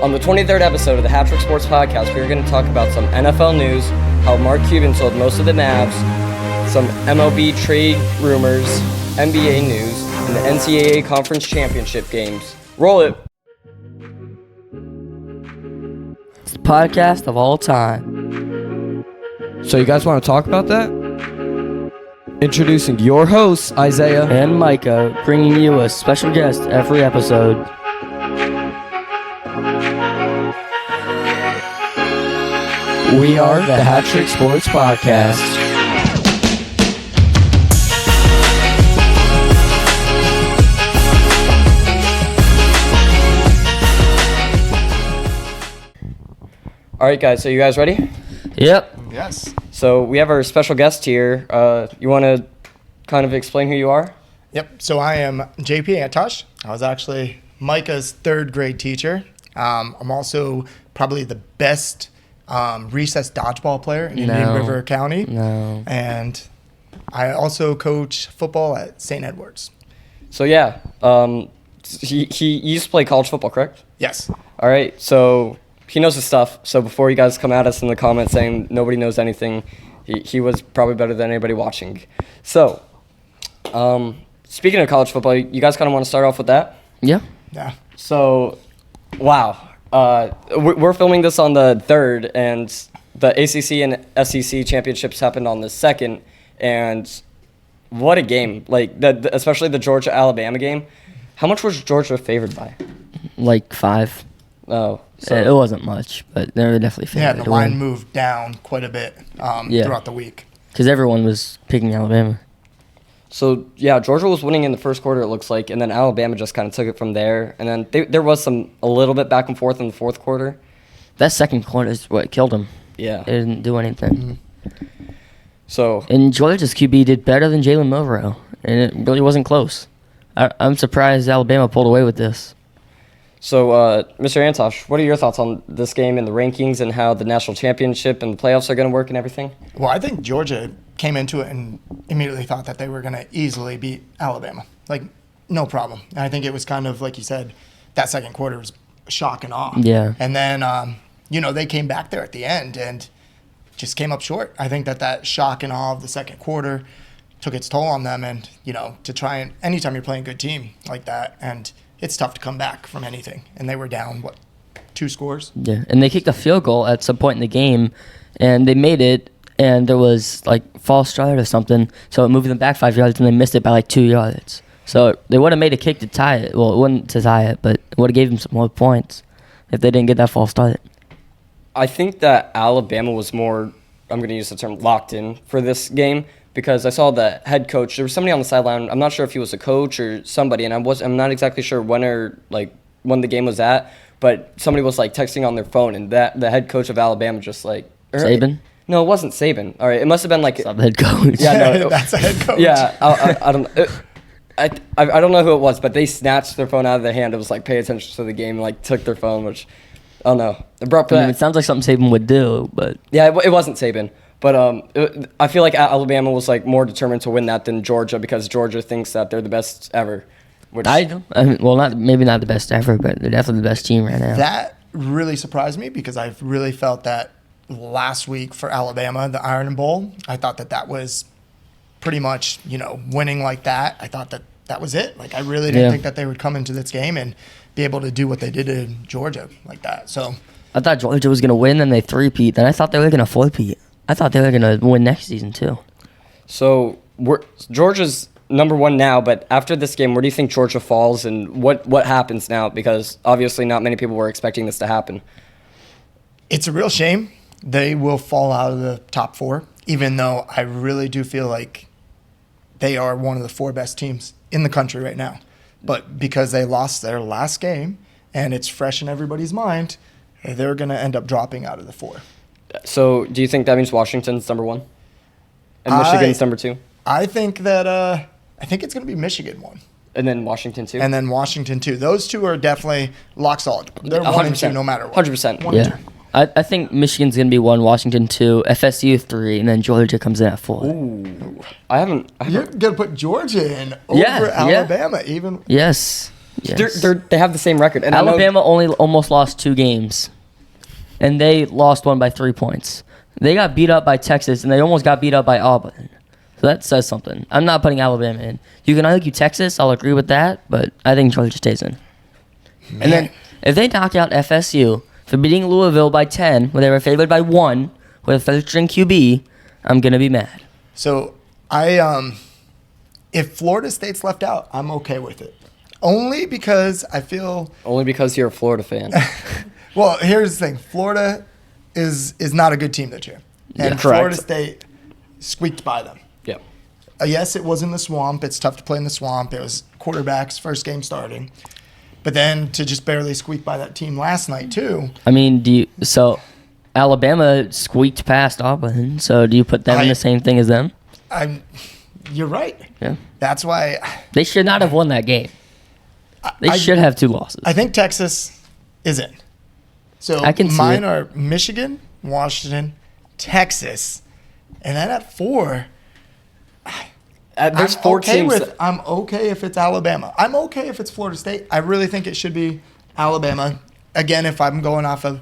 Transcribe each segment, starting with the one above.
On the 23rd episode of the HatTrick Sports Podcast, we're going to talk about some NFL news, how Mark Cuban sold most of the Mavs, some MLB trade rumors, NBA news, and the NCAA Conference Championship games. Roll it! It's the podcast of all time. So you guys want to talk about that? Introducing your hosts, Isaiah and Micah, bringing you a special guest every episode. We are the HatTrick Sports Podcast. All right, guys, so you guys ready? Yep. Yes. So we have our special guest here. You want to kind of explain who you are? Yep. So I am JP Antosh. I was actually Micah's third grade teacher. I'm also probably the best recess dodgeball player in Indian River County. No. And I also coach football at St. Edward's. So yeah, he used to play college football, correct? Yes. All right, so he knows his stuff. So before you guys come at us in the comments saying nobody knows anything, he was probably better than anybody watching. So, speaking of college football, you guys kind of want to start off with that? Yeah. Yeah. So, wow. We're filming this on the 3rd, and the ACC and SEC championships happened on the 2nd, and what a game. Like, especially the Georgia-Alabama game. How much was Georgia favored by? Like 5. Oh. So It wasn't much, but they were definitely favored. Yeah, the line moved down quite a bit throughout the week. Because everyone was picking Alabama. So, yeah, Georgia was winning in the first quarter, it looks like, and then Alabama just kind of took it from there. And then there was a little bit back and forth in the fourth quarter. That second quarter is what killed them. Yeah. They didn't do anything. So, And Georgia's QB did better than Jalen Milroe, and it really wasn't close. I'm surprised Alabama pulled away with this. so Mr. Antosh, what are your thoughts on this game and the rankings and how the national championship and the playoffs are going to work and everything? Well, I think Georgia came into it and immediately thought that they were going to easily beat Alabama. Like, no problem. And I think it was kind of, like you said, that second quarter was shock and awe. Yeah. And then, they came back there at the end and just came up short. I think that shock and awe of the second quarter took its toll on them. And, to try and anytime you're playing a good team like that, and it's tough to come back from anything. And they were down, 2 scores? Yeah, and they kicked a field goal at some point in the game, and they made it, and there was, false start or something, so it moved them back 5 yards, and they missed it by, 2 yards. So they would have made a kick to tie it. Well, it wouldn't to tie it, but it would have gave them some more points if they didn't get that false start. I think that Alabama was more, I'm going to use the term, locked in for this game because I saw the head coach. There was somebody on the sideline. I'm not sure if he was a coach or somebody, and I'm not exactly sure when the game was at, but somebody was, texting on their phone, and the head coach of Alabama just, Saban? No, it wasn't Saban. All right, it must have been, It's not the head coach. Yeah, no, That's a head coach. Yeah, I don't know. I don't know who it was, but they snatched their phone out of their hand. It was pay attention to the game, and took their phone, which I don't know. It brought back. It sounds like something Saban would do, but Yeah, it wasn't Saban, but I feel like Alabama was more determined to win that than Georgia because Georgia thinks that they're the best ever. Which maybe not the best ever, but they're definitely the best team right now. That really surprised me because I've really felt that last week for Alabama, the Iron Bowl, I thought that was pretty much, winning like that. I thought that was it. I really didn't think that they would come into this game and be able to do what they did in Georgia like that. So I thought Georgia was going to win, then they 3-peat. Then I thought they were going to 4-peat. I thought they were going to win next season, too. So Georgia's number 1 now, but after this game, where do you think Georgia falls and what happens now? Because obviously not many people were expecting this to happen. It's a real shame. They will fall out of the top 4, even though I really do feel like they are one of the 4 best teams in the country right now. But because they lost their last game and it's fresh in everybody's mind, they're going to end up dropping out of the 4. So do you think that means Washington's number 1 and Michigan's number 2? I think that I think it's going to be Michigan 1. And then Washington 2? And then Washington 2. Those 2 are definitely lock solid. They're 1 and 2 no matter what. 100%. 1 and 2. I think Michigan's going to be 1, Washington 2, FSU 3, and then Georgia comes in at 4. Ooh. I haven't You're going to put Georgia in over Alabama even? Yes. Yes. They have the same record. And Alabama only almost lost 2 games, and they lost one by 3 points. They got beat up by Texas, and they almost got beat up by Auburn. So that says something. I'm not putting Alabama in. You can argue Texas. I'll agree with that, but I think Georgia stays in. Man. And then if they knock out FSU for beating Louisville by 10, when they were favored by 1 with a third-string QB, I'm going to be mad. So if Florida State's left out, I'm okay with it. Only because I feel... Only because you're a Florida fan. Well, here's the thing. Florida is not a good team this year. And Yeah, correct. Florida State squeaked by them. Yep. Yes, it was in the swamp. It's tough to play in the swamp. It was quarterback's first game starting. But then to just barely squeak by that team last night, too. I mean, so Alabama squeaked past Auburn, so do you put them in the same thing as them? You're right. Yeah. That's why They should not have won that game. They should have 2 losses. I think Texas is in. So I can see mine it. are Michigan, Washington, Texas, and then at 4, There's I'm 4 okay teams. I'm okay if it's Alabama. I'm okay if it's Florida State. I really think it should be Alabama. Again, if I'm going off of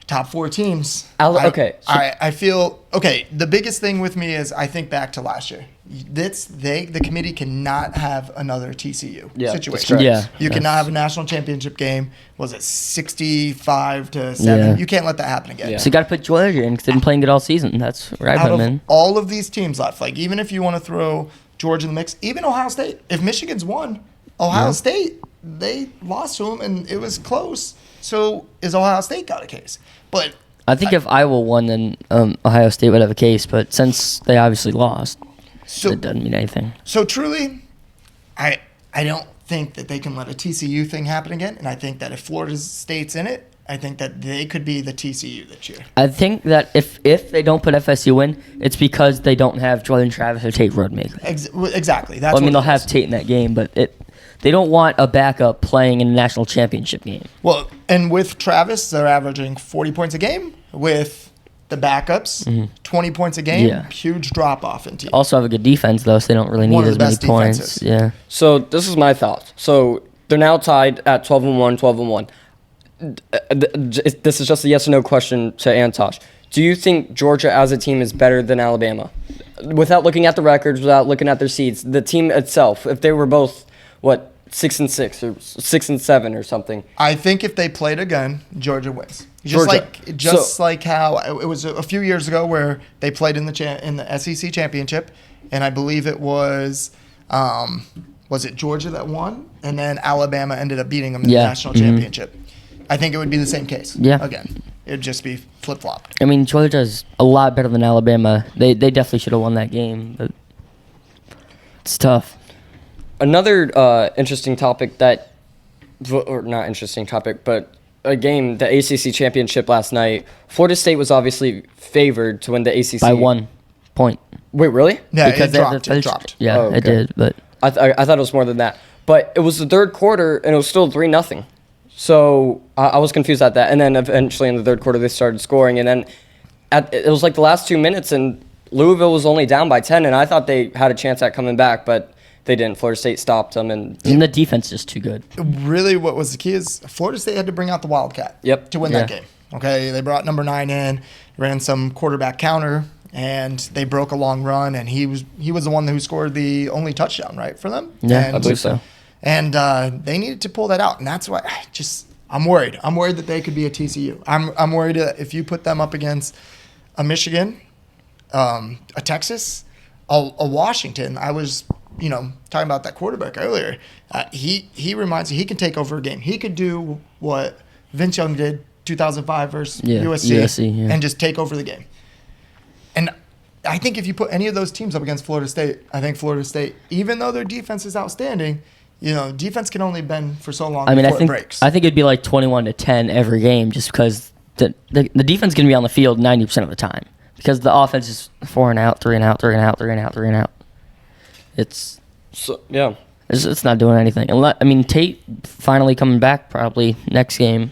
top 4 teams. Okay. I feel okay. The biggest thing with me is I think back to last year. The committee cannot have another TCU Yeah, situation. that's correct. Yeah. You cannot have a national championship game. Was it 65-7? Yeah. You can't let that happen again. Yeah. So you got to put Georgia in because they've been playing good all season. That's where I Out put them of in. all of these teams left, like even if you want to throw Georgia in the mix, even Ohio State, if Michigan's won, Ohio State, they lost to them and it was close. So is Ohio State got a case? But I think if Iowa won, then Ohio State would have a case. But since they obviously lost, it doesn't mean anything. So truly, I don't think that they can let a TCU thing happen again. And I think that if Florida State's in it, I think that they could be the TCU this year. I think that if they don't put FSU in, it's because they don't have Jordan Travis or Tate Rodemaker. Exactly. That's Well, I mean, what they'll it is. have Tate in that game, but they don't want a backup playing in a national championship game. Well, and with Travis, they're averaging 40 points a game. With the backups, 20 points a game. Yeah. Huge drop-off in team. Also have a good defense, though, so they don't really One need of the as many best points. defenses. Yeah. So this is my thoughts. So they're now tied at 12-1, 12-1. This is just a yes or no question to Antosh. Do you think Georgia as a team is better than Alabama? Without looking at the records, without looking at their seeds, the team itself, if they were both, 6-6 or 6-7 or something. I think if they played again, Georgia wins. Georgia. Like how it was a few years ago where they played in the SEC championship, and I believe it was it Georgia that won, and then Alabama ended up beating them in the national championship. I think it would be the same case. Yeah. Again, it'd just be flip flop. I mean, Georgia's a lot better than Alabama. They definitely should have won that game, but it's tough. Another interesting topic or not interesting topic, but a game, the ACC championship last night. Florida State was obviously favored to win the ACC By 1 point. Wait, really? Yeah, Because it they had dropped. the It dropped. Yeah, Oh, okay. it did, but I thought it was more than that. But it was the third quarter, and it was still 3-0. So I was confused at that. And then eventually in the third quarter, they started scoring. And then it was like the last 2 minutes, and Louisville was only down by 10. And I thought they had a chance at coming back, but they didn't. Florida State stopped them. And the defense is too good. Really, what was the key is Florida State had to bring out the Wildcat to win that Yeah. game. Okay, they brought number 9 in, ran some quarterback counter, and they broke a long run, and he was the one who scored the only touchdown, right, for them? Yeah, and, I believe so. And they needed to pull that out, and that's why I'm worried. I'm worried that they could be a TCU. I'm worried that if you put them up against a Michigan, a Texas, a Washington. I was talking about that quarterback earlier. He reminds me he can take over a game. He could do what Vince Young did 2005 versus USC, and just take over the game. And I think if you put any of those teams up against Florida State, I think Florida State, even though their defense is outstanding, defense can only bend for so long before it breaks. I think it'd be like 21-10 every game, just because the defense is going to be on the field 90% of the time, because the offense is 4 and out, 3 and out, 3 and out, 3 and out, 3 and out. It's not doing anything. Tate finally coming back probably next game,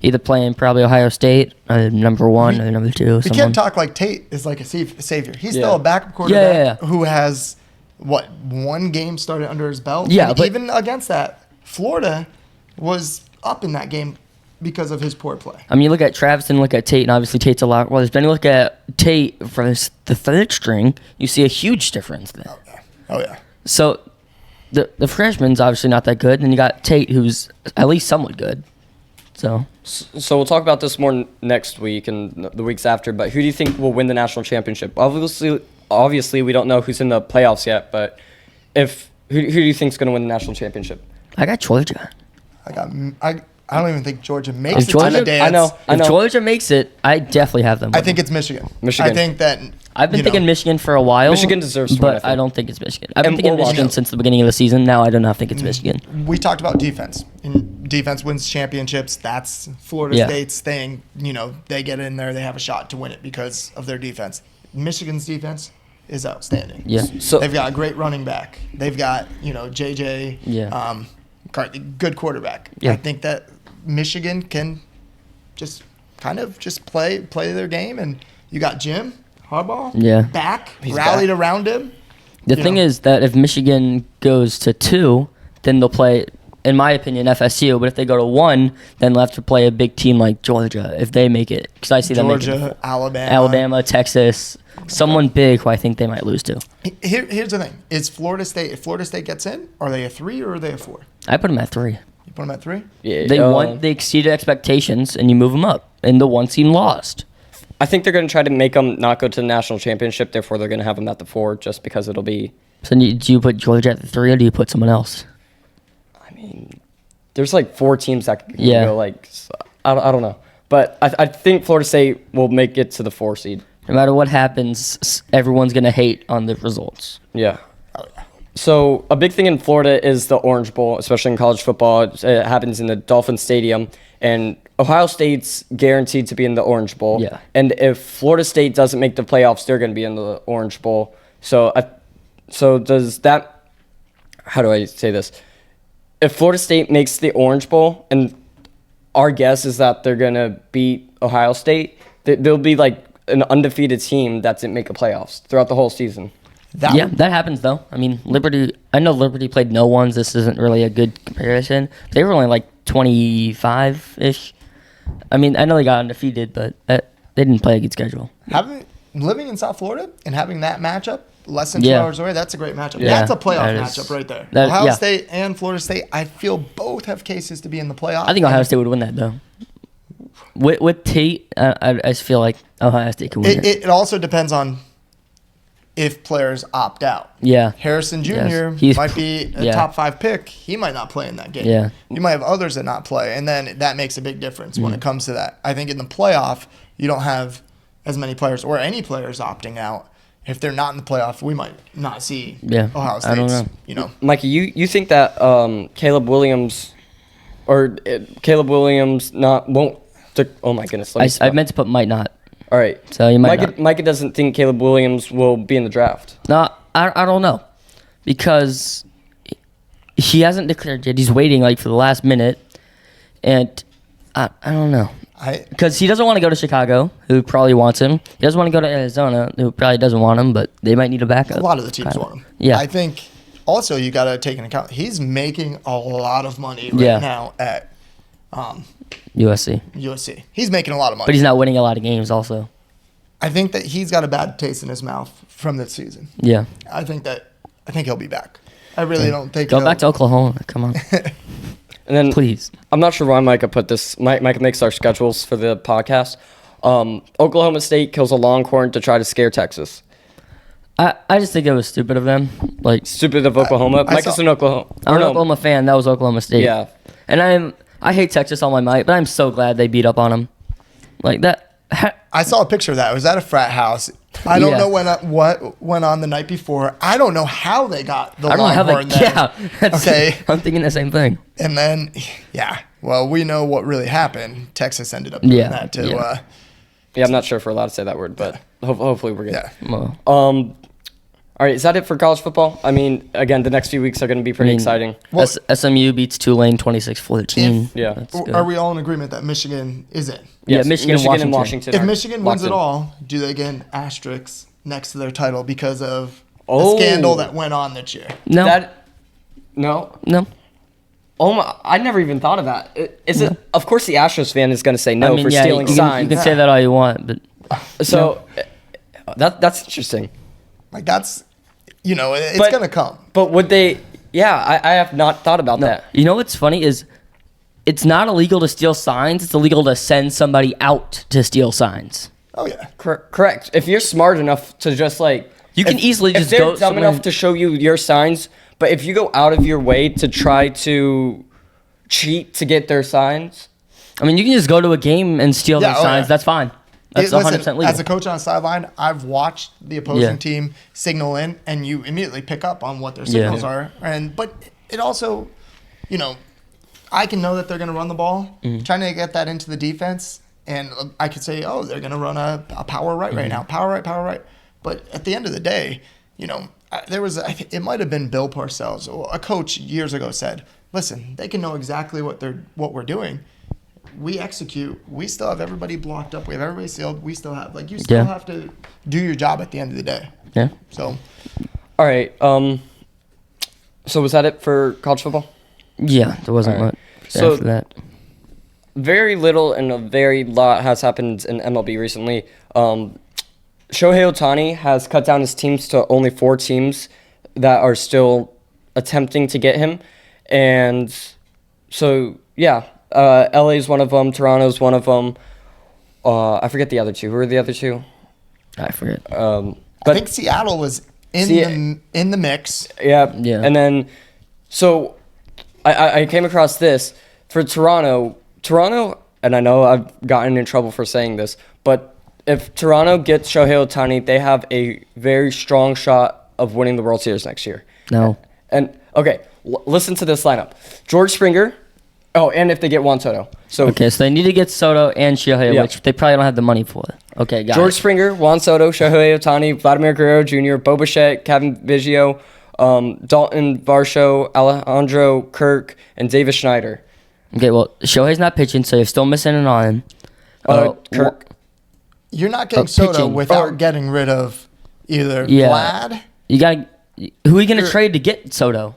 either playing probably Ohio State, number 1 or number 2. We can't talk like Tate is like a savior. He's still a backup quarterback who has one game started under his belt? Yeah, and but even against that, Florida was up in that game because of his poor play. I mean, you look at Travis and look at Tate, and obviously Tate's a lot worse. But then you look at Tate for the third string, you see a huge difference there. Oh yeah. So the freshman's obviously not that good, and you got Tate, who's at least somewhat good. So we'll talk about this more next week and the weeks after. But who do you think will win the national championship? Obviously, we don't know who's in the playoffs yet. But who do you think is going to win the national championship? I got Georgia. I don't even think Georgia makes If it to the Georgia- dance. I know. If Georgia makes it, I definitely have them. I think it's Michigan. Michigan. I think that I've been thinking Michigan for a while. Michigan deserves to win, I but think. I don't think it's Michigan. I've been And thinking we'll watch Michigan it. since the beginning of the season. Now I do not think it's Michigan. we talked about defense. And defense wins championships. That's Florida Yeah. State's thing. They get in there, they have a shot to win it because of their defense. Michigan's defense is outstanding. Yeah. So They've got a great running back. They've got, JJ, Yeah. McCarthy, good quarterback. Yeah. I think that Michigan can just play their game, and you got Jim Harbaugh Yeah. back, He's rallied back. around him. The thing is that if Michigan goes to 2, then they'll play, in my opinion, FSU. But if they go to 1, then they'll have to play a big team like Georgia if they make it. Because I see them making Georgia, Alabama, Texas, someone big who I think they might lose to. Here's the thing: is Florida State? If Florida State gets in, are they a 3 or are they a 4? I put them at 3. You put them at 3. yeah, They exceeded expectations, and you move them up. And the 1 team lost. I think they're going to try to make them not go to the national championship. Therefore, they're going to have them at the 4, just because it'll be. So do you put Georgia at the 3, or do you put someone else? I mean, there's like 4 teams that can Yeah. go. I don't know, but I think Florida State will make it to the 4 seed. No matter what happens, everyone's going to hate on the results. Yeah. So a big thing in Florida is the Orange Bowl, especially in college football. It happens in the Dolphin Stadium, and Ohio State's guaranteed to be in the Orange Bowl. Yeah. And if Florida State doesn't make the playoffs, they're going to be in the Orange Bowl. So does that? How do I say this? If Florida State makes the Orange Bowl, and our guess is that they're going to beat Ohio State, they'll be like an undefeated team that didn't make the playoffs throughout the whole season. That happens, though. I mean, I know Liberty played no ones. This isn't really a good comparison. They were only like 25-ish. I mean, I know they got undefeated, but they didn't play a good schedule. Living in South Florida and having that matchup less than 2 Yeah. hours away, that's a great matchup. Yeah, That's a playoff that is- matchup right there. that- Ohio yeah. State and Florida State, I feel both have cases to be in the playoff. I think Ohio State would win that, though. With Tate, I just feel like Ohio State can win it. It also depends on if players opt out. Yeah. Harrison Jr. Yes. He's- might be a yeah. top 5 pick. He might not play in that game. Yeah. You might have others that not play, and then that makes a big difference when it comes to that. I think in the playoff, you don't have as many players or any players opting out. If they're not in the playoff, we might not see Ohio State's, I don't know. Mikey, you think that Caleb Williams won't? Oh my goodness! I meant to put might not. All right. So you might not. Micah doesn't think Caleb Williams will be in the draft. No, I don't know. Because he hasn't declared yet. He's waiting for the last minute. And I don't know. Because he doesn't want to go to Chicago, who probably wants him. He doesn't want to go to Arizona, who probably doesn't want him, but they might need a backup. A lot of the teams want him. Yeah. I think also you got to take into account he's making a lot of money right now at USC. USC. He's making a lot of money. But he's not winning a lot of games also. I think that he's got a bad taste in his mouth from this season. Yeah. I think he'll be back. I really don't think Go back to Oklahoma. Come on. And then Please. I'm not sure why Micah put this. Micah makes our schedules for the podcast. Oklahoma State kills a Longhorn to try to scare Texas. I just think it was stupid of them. Stupid of Oklahoma. Micah's an Oklahoma. I'm an Oklahoma fan. That was Oklahoma State. Yeah. And I hate Texas all my might, but I'm so glad they beat up on them. Like that. I saw a picture of that. It was at a frat house. I don't know what went on the night before. I don't know how they got the Longhorn there. Yeah. Okay. I'm thinking the same thing. And then, well, we know what really happened. Texas ended up doing that too. Yeah. I'm not sure if we're allowed to say that word, but hopefully we're good. Yeah. Well, All right, is that it for college football? I mean, again, the next few weeks are going to be pretty exciting. Well, SMU beats Tulane 26-14. Yeah. That's good. Are we all in agreement that Michigan is in? Yes, Michigan and Washington. If are Michigan locked wins it in. all, do they get an asterisk next to their title because of Oh. scandal that went on this year. No. No. No. Oh my! I never even thought of that. Is it? Of course, the Astros fan is going to say no for stealing you signs. You can say that all you want, but So that's interesting. Like that's, it's But- gonna come. But would they? Yeah, I have not thought about that. you know what's funny is it's not illegal to steal signs. It's illegal to send somebody out to steal signs. Oh yeah. Correct. If you're smart enough to just like, You can easily if just they're go dumb somewhere- enough to show you your signs, but if you go out of your way to try to cheat to get their signs, I mean, you can just go to a game and steal Yeah, their oh, signs. yeah. That's fine. That's 100% legal. As a coach on the sideline, I've watched the opposing Yeah. team signal in, and you immediately pick up on what their Yeah. signals are. But it also, I can know that they're going to run the ball, trying to get that into the defense, and I could say, oh, they're going to run a power right now, power right. But at the end of the day, there was it might have been Bill Parcells, a coach years ago said, listen, they can know exactly what we're doing. We execute. We still have everybody blocked up. We have everybody sealed. We still have you still have to do your job at the end of the day. Yeah. So, all right. So was that it for college football? Yeah, there wasn't All right. much So- after that. Very little and a very lot has happened in MLB recently. Shohei Ohtani has cut down his teams to only 4 teams that are still attempting to get him. And so, yeah, LA is one of them. Toronto's one of them. I forget the other 2. Who are the other 2? I forget. I But think Seattle was in the mix. yeah. Yeah. And then, so I came across this for Toronto, and I know I've gotten in trouble for saying this, but if Toronto gets Shohei Ohtani, they have a very strong shot of winning the World Series next year. No. And, okay, listen to this lineup. George Springer. Oh, and if they get Juan Soto. So Okay, so they need to get Soto and Shohei, Yeah. which they probably don't have the money for. Okay, got George it. Springer, Juan Soto, Shohei Ohtani, Vladimir Guerrero Jr., Bo Bichette, Kevin Biggio, Dalton Varsho, Alejandro Kirk, and Davis Schneider. Okay, well, Shohei's not pitching, so you're still missing an on. Kirk. You're not getting pitching. Soto without getting rid of either Yeah. Vlad. You got who are you going to trade to get Soto?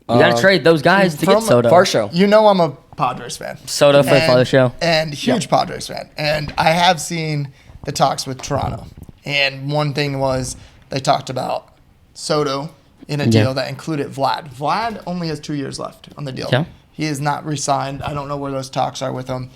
You got to trade those guys to get Soto. Varsho. I'm a Padres fan. Soto for the show. And huge Padres fan. And I have seen the talks with Toronto. And one thing was they talked about Soto in a deal that included Vlad. Vlad only has 2 years left on the deal. Yeah. He is not re-signed. I don't know where those talks are with him.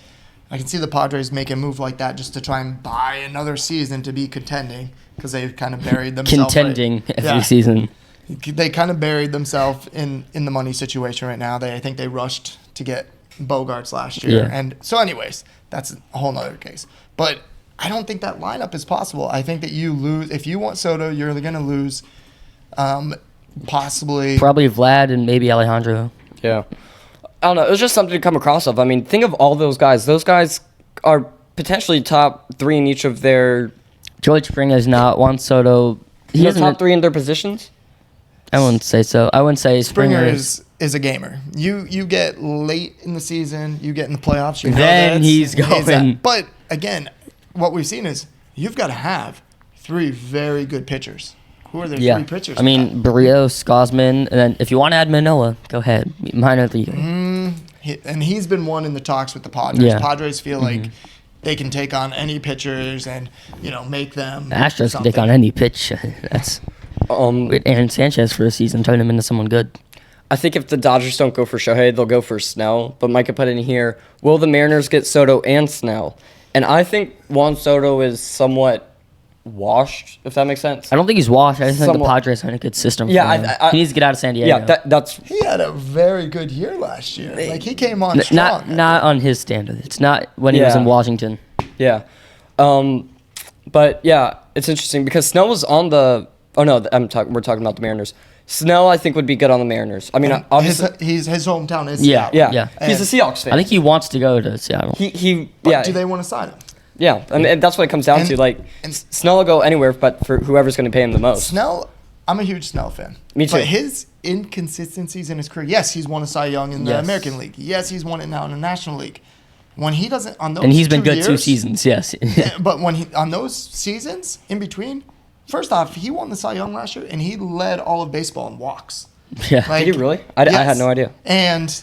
I can see the Padres make a move like that just to try and buy another season to be contending because they've kind of buried themselves. Contending every season. They kind of buried themselves in the money situation right now. I think they rushed to get Bogarts last year. Yeah. And so anyways, that's a whole nother case. But I don't think that lineup is possible. I think that you lose. If you want Soto, you're going to lose possibly. Probably Vlad and maybe Alejandro. Yeah. I don't know. It was just something to come across of. I mean, think of all those guys. Those guys are potentially top 3 in each of their George Springer is not. Juan Soto. He isn't top 3 in their positions. I wouldn't say so. I wouldn't say Springer is. is a gamer. You get late in the season, you get in the playoffs. You know Then that he's going. But again, what we've seen is you've got to have 3 very good pitchers. Who are their 3 pitchers? I mean, Barrios, Gosman, and then if you want to add Manoa, go ahead. Minor leaguer. And he's been one in the talks with the Padres. Yeah. Padres feel like they can take on any pitchers and make them. The Astros can something. take on any pitch. That's with Aaron Sanchez for a season, turn him into someone good. I think if the Dodgers don't go for Shohei, they'll go for Snell. But Micah put in here, will the Mariners get Soto and Snell? And I think Juan Soto is somewhat washed, if that makes sense. I don't think he's washed. I just think the Somewhat. Padres are in a good system. Yeah, for him. He needs to get out of San Diego. Yeah, that's He had a very good year last year. Like he came on strong. not on his standard. It's not when he was Yeah. in Washington. yeah. But yeah, it's interesting because Snell was on the. Oh no, we're talking about the Mariners. Snell, I think, would be good on the Mariners. I mean, obviously, his hometown is Yeah. Seattle. yeah, he's a Seahawks fan. I think he wants to go to Seattle. But do they want to sign him? Yeah, I mean, that's what it comes down And- to. Like, and- Snell will go anywhere, but for whoever's going to pay him the most. Snell, I'm a huge Snell fan. Me too. But his inconsistencies in his career, yes, he's won a Cy Young in the Yes. American League. Yes, he's won it now in the National League. When he doesn't on those And he's been 2 good 2 years, seasons, yes. But when he on those seasons in between, first off, he won the Cy Young last year, and he led all of baseball in walks. Yeah. Like, Did he really? I had no idea. And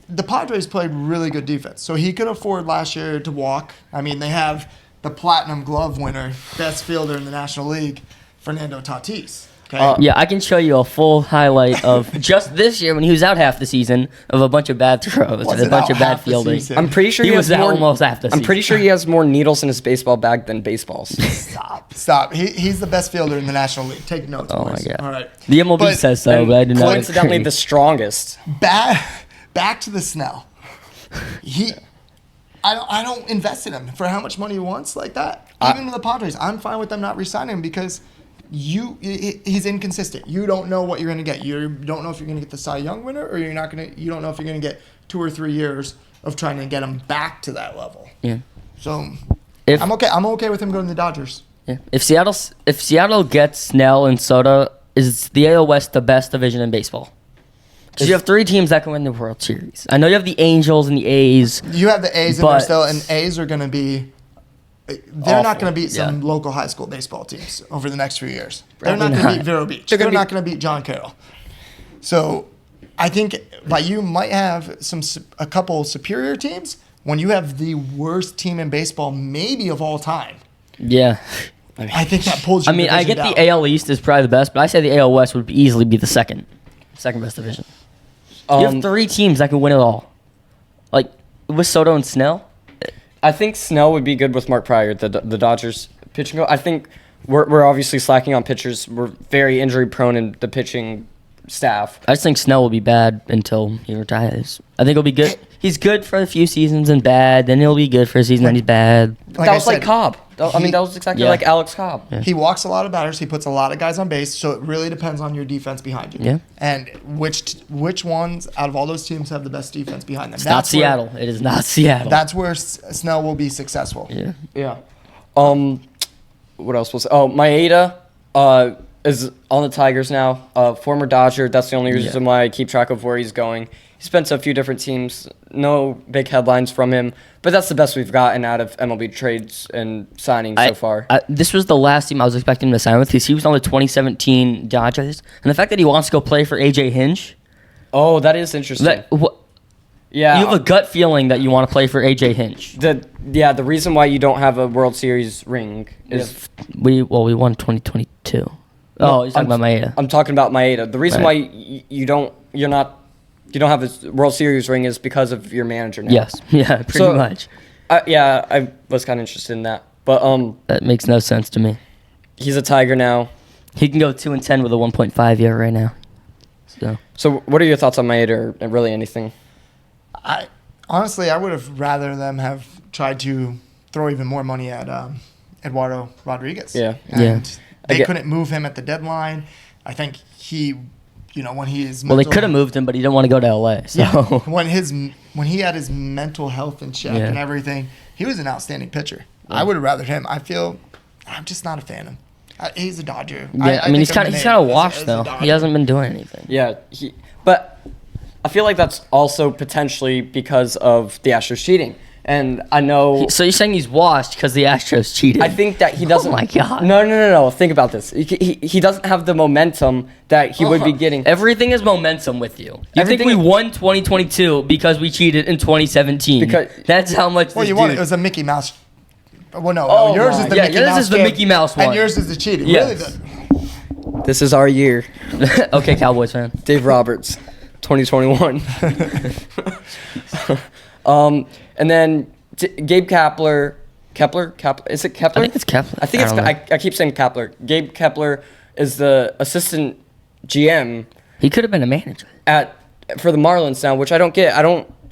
the Padres played really good defense, so he could afford last year to walk. I mean, they have the Platinum Glove winner, best fielder in the National League, Fernando Tatis. Okay? Yeah, I can show you a full highlight of just this year when he was out half the season of a bunch of bad throws and a bunch of bad fielding. I'm pretty sure He was out almost half the season. I'm pretty sure he has more needles in his baseball bag than baseballs. Stop. He's the best fielder in the National League. Take notes, Oh boys. my God. All right. The MLB says so, but I do not. Coincidentally, agree. the strongest. Back to the Snell. I don't invest in him for how much money he wants like that. Even with the Padres, I'm fine with them not re-signing him because he's inconsistent. You don't know what you're going to get. You don't know if you're going to get the Cy Young winner, or you don't know if you're going to get 2 or 3 years of trying to get him back to that level. Yeah. So If- I'm okay with him going to the Dodgers. Yeah. If Seattle gets Snell and Soto, is the AL West the best division in baseball? Because you have 3 teams that can win the World Series. I know you have the Angels and the A's. You have the A's in But- there still, and A's are going to be. They're not Awful. going to beat some Yeah. local high school baseball teams over the next few years. They're Probably not going to not. beat Vero Beach. They're They're gonna not going to beat John Carroll. So I think you might have a couple superior teams when you have the worst team in baseball maybe of all time. Yeah. I think that pulls you. I mean, I get the AL East is probably the best, but I say the AL West would easily be the second best division. You have 3 teams that can win it all. Like, with Soto and Snell. I think Snell would be good with Mark Pryor, the Dodgers pitching coach. I think we're obviously slacking on pitchers. We're very injury prone in the pitching staff. I just think Snell will be bad until he retires. I think he'll be good. He's good for a few seasons and bad. Then he'll be good for a season and he's bad. That was like Cobb. I mean, that was exactly Yeah. like Alex Cobb. Yeah. He walks a lot of batters. He puts a lot of guys on base. So it really depends on your defense behind you. Yeah. And which ones out of all those teams have the best defense behind them? It's not Seattle. It is not Seattle. That's where Snell will be successful. Yeah. Yeah. What else was? Oh, Maeda is on the Tigers now. Former Dodger. That's the only reason why I keep track of where he's going. He's been to a few different teams. No big headlines from him, but that's the best we've gotten out of MLB trades and signings so far. This was the last team I was expecting him to sign with because he was on the 2017 Dodgers. And the fact that he wants to go play for AJ Hinch. Oh, that is interesting. Yeah. You have a gut feeling that you want to play for AJ Hinch. The reason why you don't have a World Series ring is We won 2022. Oh, you're talking about Maeda. I'm talking about Maeda. The reason Right. why you don't have a World Series ring is because of your manager now. Yes. Yeah, pretty much. I was kind of interested in that, but That makes no sense to me. he's a Tiger now. He can go 2-10 with a 1.5 year right now. So what are your thoughts on Maeda or really anything? Honestly, I would have rather them have tried to throw even more money at Eduardo Rodriguez. Yeah. And they get- couldn't move him at the deadline. I think when he is Well, they could have moved him, but he didn't want to go to LA. So when he had his mental health in check and everything, he was an outstanding pitcher. I would have rather him. I'm just not a fan of him. He's a Dodger. yeah, I mean he's kind of washed though. He hasn't been doing anything. Yeah, but I feel like that's also potentially because of the Astros cheating. And I know. So you're saying he's washed because the Astros cheated? I think that he doesn't. Oh my God. No. Think about this. He doesn't have the momentum that he would be getting. Everything is momentum with you. You Everything think we is- won 2022 because we cheated in 2017? Because- that's how much. Well, this you won it. dude- It was a Mickey Mouse. Well, no, Oh yours my- is the yeah, Mickey yours Mouse is the game, Mickey Mouse one. and yours is the cheating. Yes. Really, This is our year. Okay, Cowboys fan. Dave Roberts, 2021. And then Gabe Kepler. Is it Kepler? I think it's Kepler. I think it's. don't know. I keep saying Kepler. Gabe Kepler is the assistant GM He could have been a manager. for the Marlins now, which I don't get.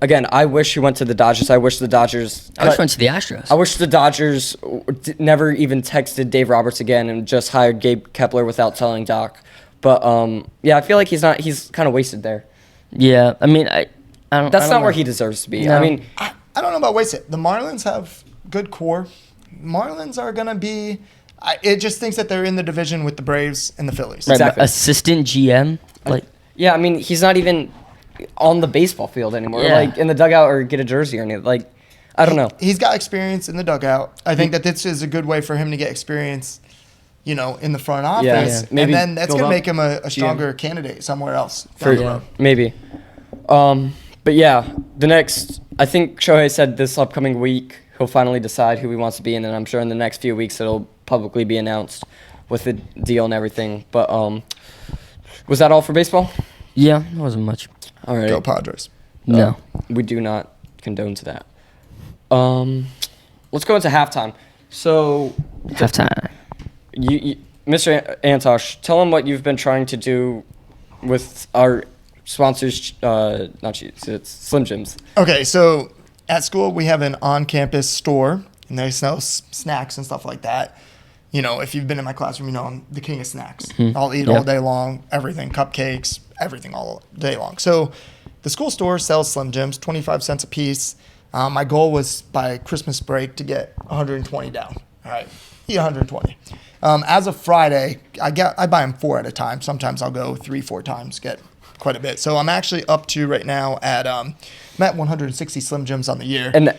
Again, I wish he went to the Dodgers. I wish the Dodgers. I just went to the Astros. I wish the Dodgers never even texted Dave Roberts again and just hired Gabe Kepler without telling Doc. But yeah, I feel like he's kind of wasted there. Yeah, I mean, I don't. That's I don't not know. where he deserves to be. No. I mean, I don't know about wasted. The Marlins have good core. Marlins are gonna be. It just thinks that they're in the division with the Braves and the Phillies. Right, but Exactly. assistant GM, like yeah, I mean, he's not even on the baseball field anymore, Yeah. like in the dugout or get a jersey or anything. Like, I don't know. He's got experience in the dugout. I think that this is a good way for him to get experience in the front office. Yeah. Maybe and then that's build going to up. make him a stronger candidate somewhere else. For, down the road. maybe. But yeah, I think Shohei said this upcoming week he'll finally decide who he wants to be in, and I'm sure in the next few weeks it'll publicly be announced with the deal and everything. But was that all for baseball? Yeah, it wasn't much. All right. Go Padres. No. We do not condone to that. Let's go into halftime. So, Halftime. you Mr. Antosh, tell them what you've been trying to do with our sponsors, not cheats, it's Slim Jims. Okay, so at school we have an on-campus store, and they sell snacks and stuff like that. If you've been in my classroom, I'm the king of snacks. I'll eat all day long, everything, cupcakes, everything all day long. So the school store sells Slim Jims, 25 cents a piece. My goal was by Christmas break to get 120 down. All right, eat 120. As of Friday, I buy them 4 at a time. Sometimes I'll go 3-4 times, get quite a bit. So I'm actually up to right now at I'm at 160 Slim Jims on the year. And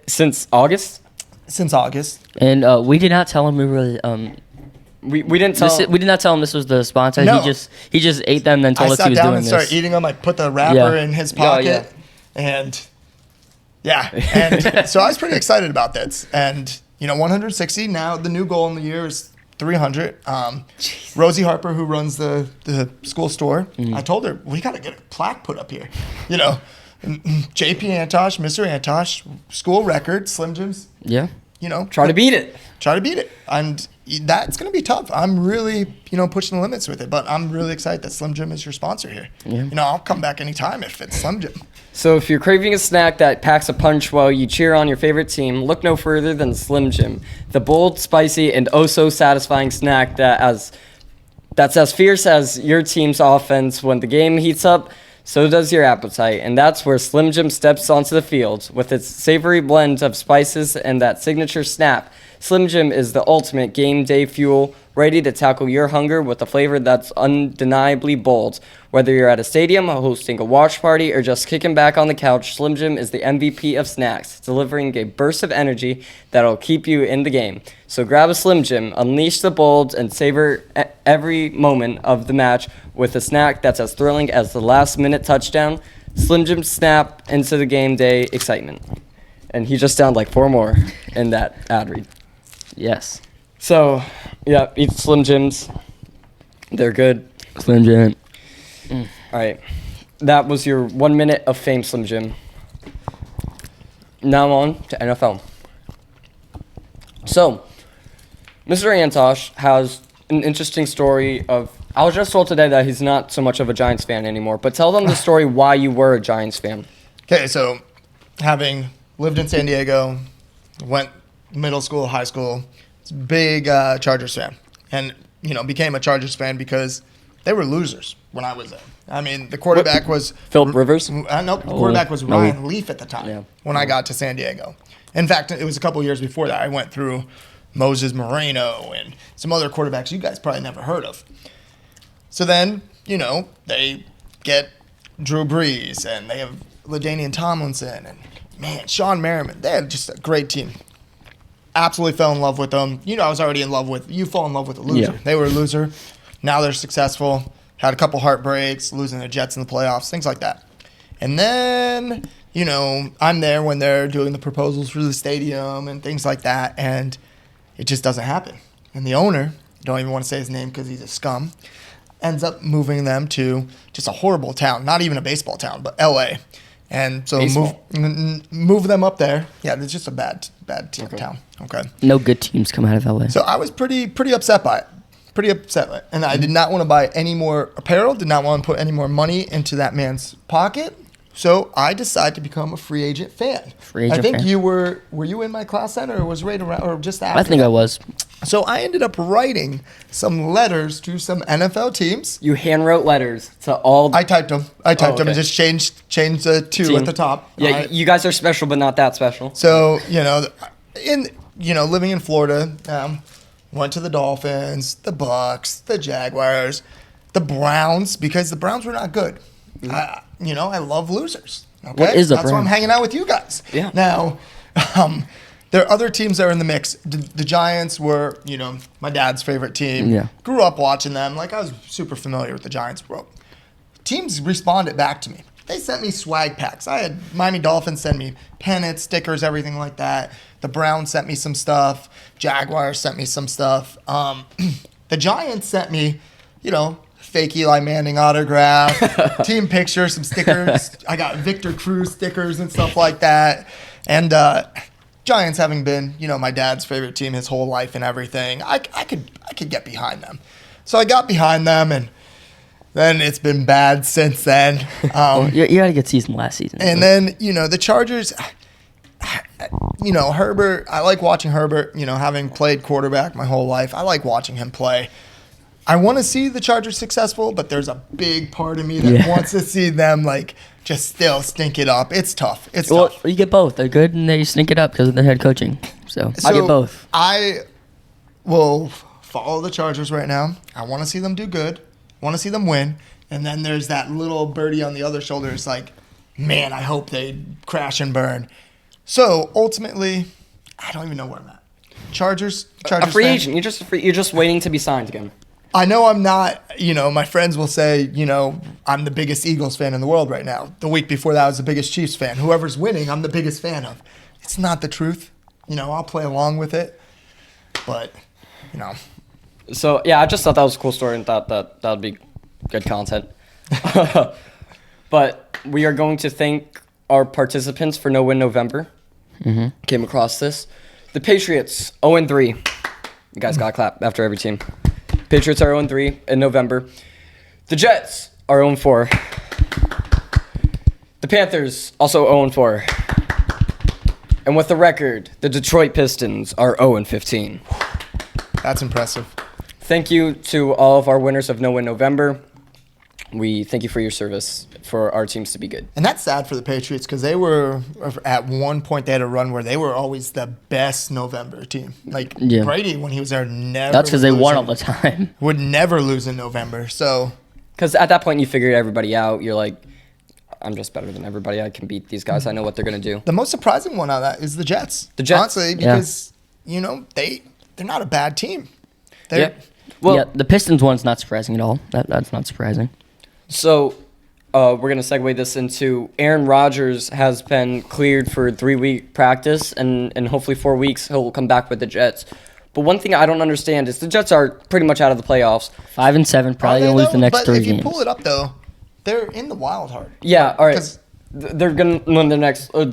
since August? Since August. And we did not tell him we were. We didn't tell. We did not tell him this was the sponsor. No. He just ate them and then told I us he sat was down doing and this. started eating them. I put the wrapper in his pocket. And so I was pretty excited about this. And, 160. Now the new goal in the year is 300. Rosie Harper, who runs the school store, I told her, we got to get a plaque put up here. JP Antosh, Mr. Antosh, school record, Slim Jims. Yeah. Try to beat it. Try to beat it. And that's going to be tough. I'm really, pushing the limits with it. But I'm really excited that Slim Jim is your sponsor here. Yeah. I'll come back anytime if it's Slim Jim. So if you're craving a snack that packs a punch while you cheer on your favorite team, look no further than Slim Jim. The bold, spicy, and oh-so-satisfying snack that's as fierce as your team's offense when the game heats up, so does your appetite. And that's where Slim Jim steps onto the field. With its savory blend of spices and that signature snap, Slim Jim is the ultimate game day fuel, ready to tackle your hunger with a flavor that's undeniably bold. Whether you're at a stadium, hosting a watch party, or just kicking back on the couch, Slim Jim is the MVP of snacks, delivering a burst of energy that'll keep you in the game. So grab a Slim Jim, unleash the bold, and savor every moment of the match with a snack that's as thrilling as the last-minute touchdown. Slim Jim snap into the game day excitement. And he just downed like 4 more in that ad read. Yes. So, yeah, eat Slim Jims. They're good. Slim Jim. All right. That was your 1 minute of fame, Slim Jim. Now on to NFL. So, Mr. Antosh has an interesting story of... I was just told today that he's not so much of a Giants fan anymore, but tell them the story why you were a Giants fan. Okay, so having lived in San Diego, went middle school, high school, was a big Chargers fan. And, became a Chargers fan because they were losers when I was there. I mean, the quarterback was... Phillip Rivers? No, the quarterback was Ryan Leaf at the time when I got to San Diego. In fact, it was a couple years before that. I went through Moses Moreno and some other quarterbacks you guys probably never heard of. So then, they get Drew Brees and they have LaDainian Tomlinson and, man, Sean Merriman. They had just a great team. Absolutely fell in love with them. I was already in love with... You fall in love with a loser. Yeah. They were a loser. Now they're successful. Had a couple heartbreaks, losing the Jets in the playoffs, things like that. And then, I'm there when they're doing the proposals for the stadium and things like that, and it just doesn't happen. And the owner, don't even want to say his name because he's a scum, ends up moving them to just a horrible town, not even a baseball town, but L.A. And so move them up there. Yeah, it's just a bad town. Okay. No good teams come out of LA. So I was pretty upset by it. Pretty upset. And I did not want to buy any more apparel, did not want to put any more money into that man's pocket. So I decided to become a free agent fan. I think you were you in my class then, or was right around, or just after? I think I was. So I ended up writing some letters to some NFL teams. You handwrote letters to all... I typed them. them and just changed the two at the top. Yeah, you guys are special, but not that special. So, living in Florida, went to the Dolphins, the Bucks, the Jaguars, the Browns, because the Browns were not good. I love losers. Okay? What is the That's why I'm hanging out with you guys. Yeah. Now, there are other teams that are in the mix. The Giants were, my dad's favorite team. Yeah. Grew up watching them. Like, I was super familiar with the Giants. Bro. Teams responded back to me. They sent me swag packs. I had Miami Dolphins send me pennants, stickers, everything like that. The Browns sent me some stuff. Jaguars sent me some stuff. The Giants sent me, fake Eli Manning autograph, team picture, some stickers. I got Victor Cruz stickers and stuff like that. And Giants having been, my dad's favorite team his whole life and everything, I could get behind them. So I got behind them, and then it's been bad since then. You got to get season last season. And then, the Chargers, Herbert, I like watching Herbert, having played quarterback my whole life. I like watching him play. I want to see the Chargers successful, but there's a big part of me that wants to see them just still stink it up. It's tough. It's tough. You get both. They're good and they stink it up because of their head coaching. So I get both. I will follow the Chargers right now. I want to see them do good. I want to see them win. And then there's that little birdie on the other shoulder. It's like, man, I hope they crash and burn. So ultimately, I don't even know where I'm at. Chargers A free fan. agent. You're just waiting to be signed again. I know I'm not, my friends will say, I'm the biggest Eagles fan in the world right now. The week before that, I was the biggest Chiefs fan. Whoever's winning, I'm the biggest fan of. It's not the truth. I'll play along with it. But, So, yeah, I just thought that was a cool story and thought that would be good content. But we are going to thank our participants for No Win November. Mm-hmm. Came across this. The Patriots, 0-3. You guys got to clap after every team. Patriots are 0-3 in November. The Jets are 0-4. The Panthers also 0-4. And with the record, the Detroit Pistons are 0-15. That's impressive. Thank you to all of our winners of No Win November. We thank you for your service for our teams to be good. And that's sad for the Patriots because they were, at one point, they had a run where they were always the best November team. Brady, when he was there, never. That's because they won all the time. Would never lose in November. So, because at that point, you figured everybody out. You're like, I'm just better than everybody. I can beat these guys. I know what they're going to do. The most surprising one out of that is the Jets. The Jets. Honestly, because, they're not a bad team. Well, the Pistons one's not surprising at all. That's not surprising. So, we're going to segue this into Aaron Rodgers has been cleared for 3-week practice, and hopefully 4 weeks he'll come back with the Jets. But one thing I don't understand is the Jets are pretty much out of the playoffs. 5-7, probably going to lose the next 3 games. But if you pull it up, though, they're in the wild card. Yeah, all right. They're going to win they're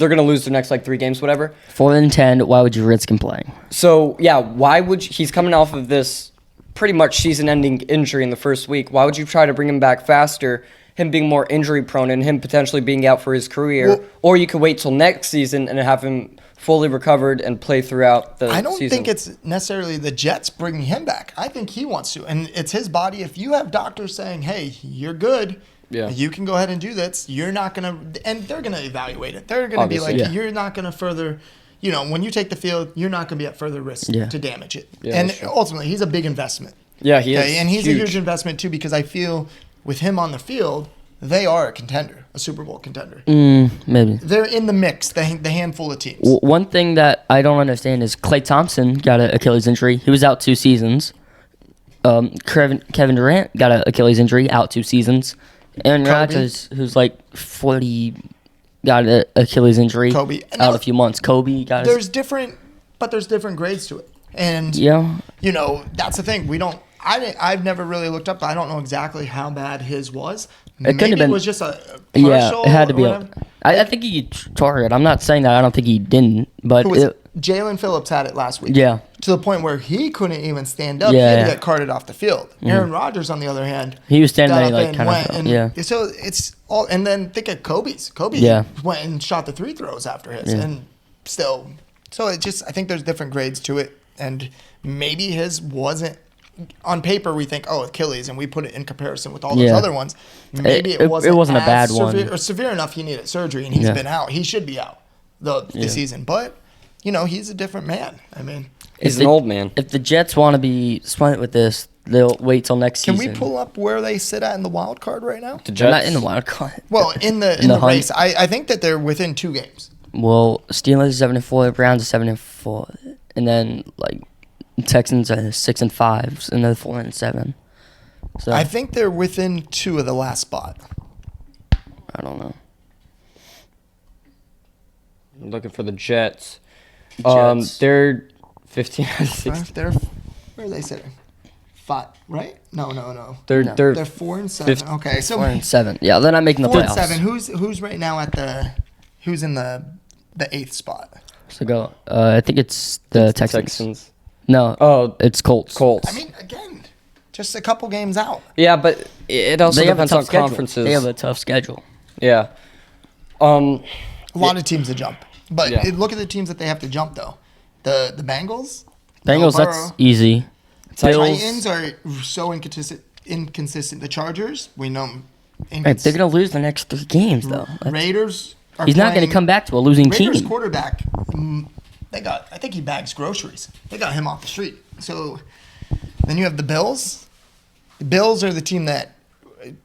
going to lose their next 3 games, whatever. 4-10. Why would you risk him playing? So, yeah, why would he's coming off of this pretty much season-ending injury in the first week. Why would you try to bring him back faster, him being more injury-prone and him potentially being out for his career? Well, or you could wait till next season and have him fully recovered and play throughout the season. I don't think it's necessarily the Jets bringing him back. I think he wants to. And it's his body. If you have doctors saying, hey, you're good, you can go ahead and do this, you're not going to – and they're going to evaluate it. They're going to be like, you're not going to further – when you take the field, you're not going to be at further risk to damage it. Yeah, and ultimately, he's a big investment. Yeah, he is. And he's a huge investment, too, because I feel with him on the field, they are a contender, a Super Bowl contender. Maybe. They're in the mix, the handful of teams. One thing that I don't understand is Klay Thompson got an Achilles injury. He was out 2 seasons. Kevin Durant got an Achilles injury, out 2 seasons. Aaron Rodgers, who's 40, got an Achilles injury, out a few months. Kobe got there's different grades to it. And, that's the thing. I've never really looked up. I don't know exactly how bad his was. It couldn't have been. It was just a partial. Yeah, it had to be. I think he tore it. I'm not saying that. I don't think he didn't. But Jalen Phillips had it last week. Yeah. To the point where he couldn't even stand up. He had to get carted off the field. Aaron Rodgers, on the other hand, he was standing there kind of. Yeah. So it's all. And then think of Kobe's. Kobe went and shot the 3 throws after his, and still. So I think there's different grades to it, and maybe his wasn't. On paper, we think, Achilles, and we put it in comparison with all those other ones. Maybe it wasn't a bad one. Or severe enough he needed surgery, and he's been out. He should be out the season. But, he's a different man. I mean, he's an old man. If the Jets want to be smart with this, they'll wait till next season. Can we pull up where they sit at in the wild card right now? They're not in the wild card. Well, in the race. I think that they're within 2 games. Well, Steelers 7-4, Browns 7-4, and then like Texans are 6-5, and they're 4-7. So I think they're within 2 of the last spot. I don't know. I'm looking for the Jets. Jets. They're 15 out of 16. They're where are they sitting? 5, right? No. They're No. They're 4 and 7. Okay, so 4-7. Yeah, they're not making the 4 and playoffs. 7. Who's right now at who's in the 8th spot? So go. I think it's the Texans. No. Oh, It's Colts. Colts. I mean, again, just a couple games out. Yeah, but it also They have a depends on tough schedule. conferences. They have a tough schedule. Yeah. A lot of teams to jump. But Yeah. look at the teams that they have to jump, though. The Bengals. Bengals, Joe that's Burrow. easy. The Bills. Titans are so inconsistent. The Chargers, we know them. Right, they're going to lose the next 3 games, though. Raiders are He's not going to playing- come back to a losing Raiders team. quarterback, I think he bags groceries. They got him off the street. So then you have the Bills. The Bills are the team that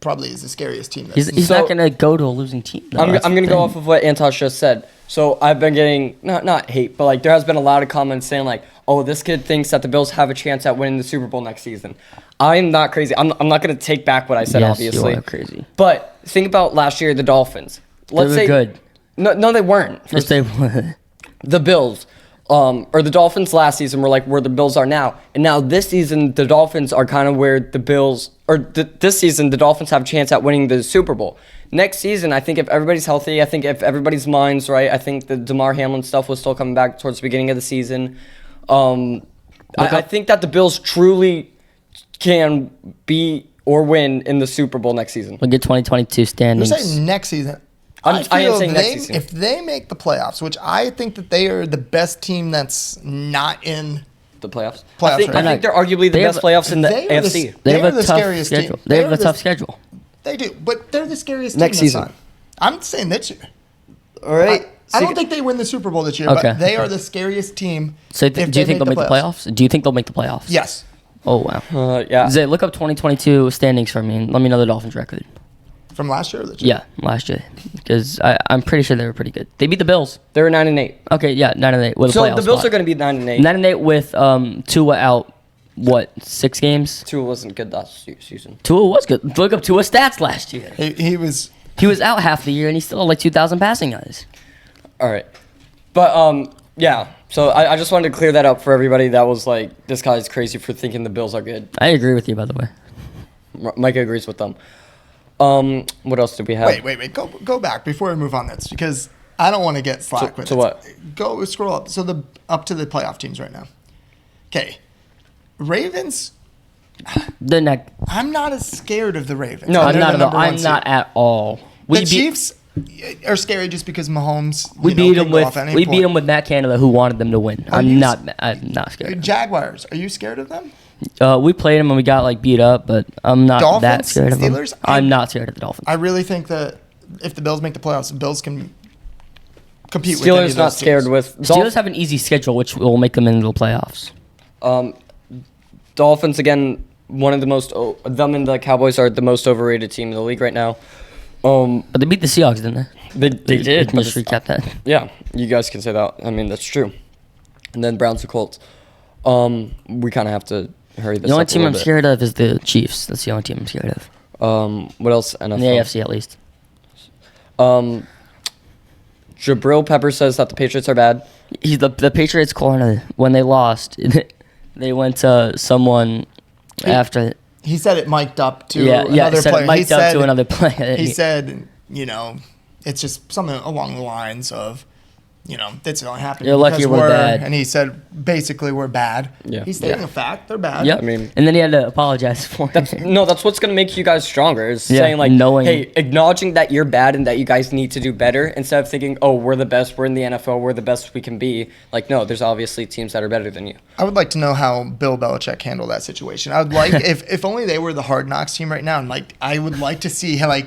probably is the scariest team. He's So- not going to go to a losing team. though. I'm That's going the to go thing. off of what Antosh just said. So I've been getting, not hate, but like there has been a lot of comments saying like, oh, this kid thinks that the Bills have a chance at winning the Super Bowl next season. I'm not crazy. I'm not going to take back what I said, Yes, obviously. you are crazy. But think about last year, the Dolphins. They were good. No, they weren't. Yes, they were. The Bills, or the Dolphins last season were like where the Bills are now. And now this season, the Dolphins are kind of where the Bills, this season, the Dolphins have a chance at winning the Super Bowl. Next season, I think if everybody's healthy, I think if everybody's mind's right, I think the DeMar Hamlin stuff was still coming back towards the beginning of the season. I think that the Bills truly can be or win in the Super Bowl next season. Look at 2022 You're standings. saying next season. I am feel saying next season. If they make the playoffs, which I think that they are the best team that's not in The playoffs. Playoffs, I think, right? I think they're arguably the They best have- playoffs in the they are the- AFC. They have They're a the tough scariest team. schedule. They have They're a the- tough schedule. They do, but they're the scariest Next team. season. That's not- I'm saying this year. All right. I don't think they win the Super Bowl this year, Okay. but they are the scariest team. So if do you they think they'll make the playoffs? Do you think they'll make the playoffs? Yes. Oh, wow. Yeah. Zay, look up 2022 standings for me and let me know the Dolphins' record. From last year or this year? Yeah, last year. Because I'm pretty sure they were pretty good. They beat the Bills. They were 9-8. Okay, yeah, 9-8 with a So playoff the Bills spot. are going to be 9-8. 9-8 with Tua out, 6 games? Tua wasn't good last season. Tua was good. Look up Tua's stats last year. He was. He was out half the year and he still had like 2,000 passing yards. All right. But, yeah. So I just wanted to clear that up for everybody that was like, this guy's crazy for thinking the Bills are good. I agree with you, by the way. Micah agrees with them. What else did we have? Wait. Go back before we move on this because I don't want to get slack with to it. what? Go scroll up. So up to the playoff teams right now. Okay. Ravens. The neck. I'm not as scared of the Ravens. No, I'm They're not the at all. number one I'm seed. not at all. The Chiefs are scary just because Mahomes. We beat can them go with off at any we point. beat them with Matt Canada, who wanted them to win. Are I'm you not scared. Jaguars. Are you scared of them? We played them and we got like beat up, but I'm not that Dolphins, scared of them. Steelers? I'm not scared of the Dolphins. I really think that if the Bills make the playoffs, the Bills can compete with any Steelers of not those scared teams. with. Steelers have an easy schedule, which will make them into the playoffs. Dolphins, again, one of the most, them and the Cowboys are the most overrated team in the league right now. But they beat the Seahawks, didn't they? They did. Can you just recap that? Yeah, you guys can say that. I mean, that's true. And then Browns and Colts. We kind of have to hurry this The only up a team little I'm bit. scared of is the Chiefs. That's the only team I'm scared of. What else? NFL. In the AFC, at least. Jabril Pepper says that the Patriots are bad. He's the Patriots corner. When they lost, they went to someone after. He said it mic'd up to Yeah, another said player. it mic'd up to another player. He said, it's just something along the lines of, that's only happening You're lucky because we're bad. And he said, basically, we're bad. Yeah. He's stating Yeah. a fact. They're bad. Yep. I mean- and then he had to apologize for it. No, that's what's going to make you guys stronger is Yeah, saying, like, knowing- hey, acknowledging that you're bad and that you guys need to do better instead of thinking, oh, we're the best, we're in the NFL, we're the best we can be. Like, no, there's obviously teams that are better than you. I would like to know how Bill Belichick handled that situation. I would like, if only they were the Hard Knocks team right now, and I would like to see how,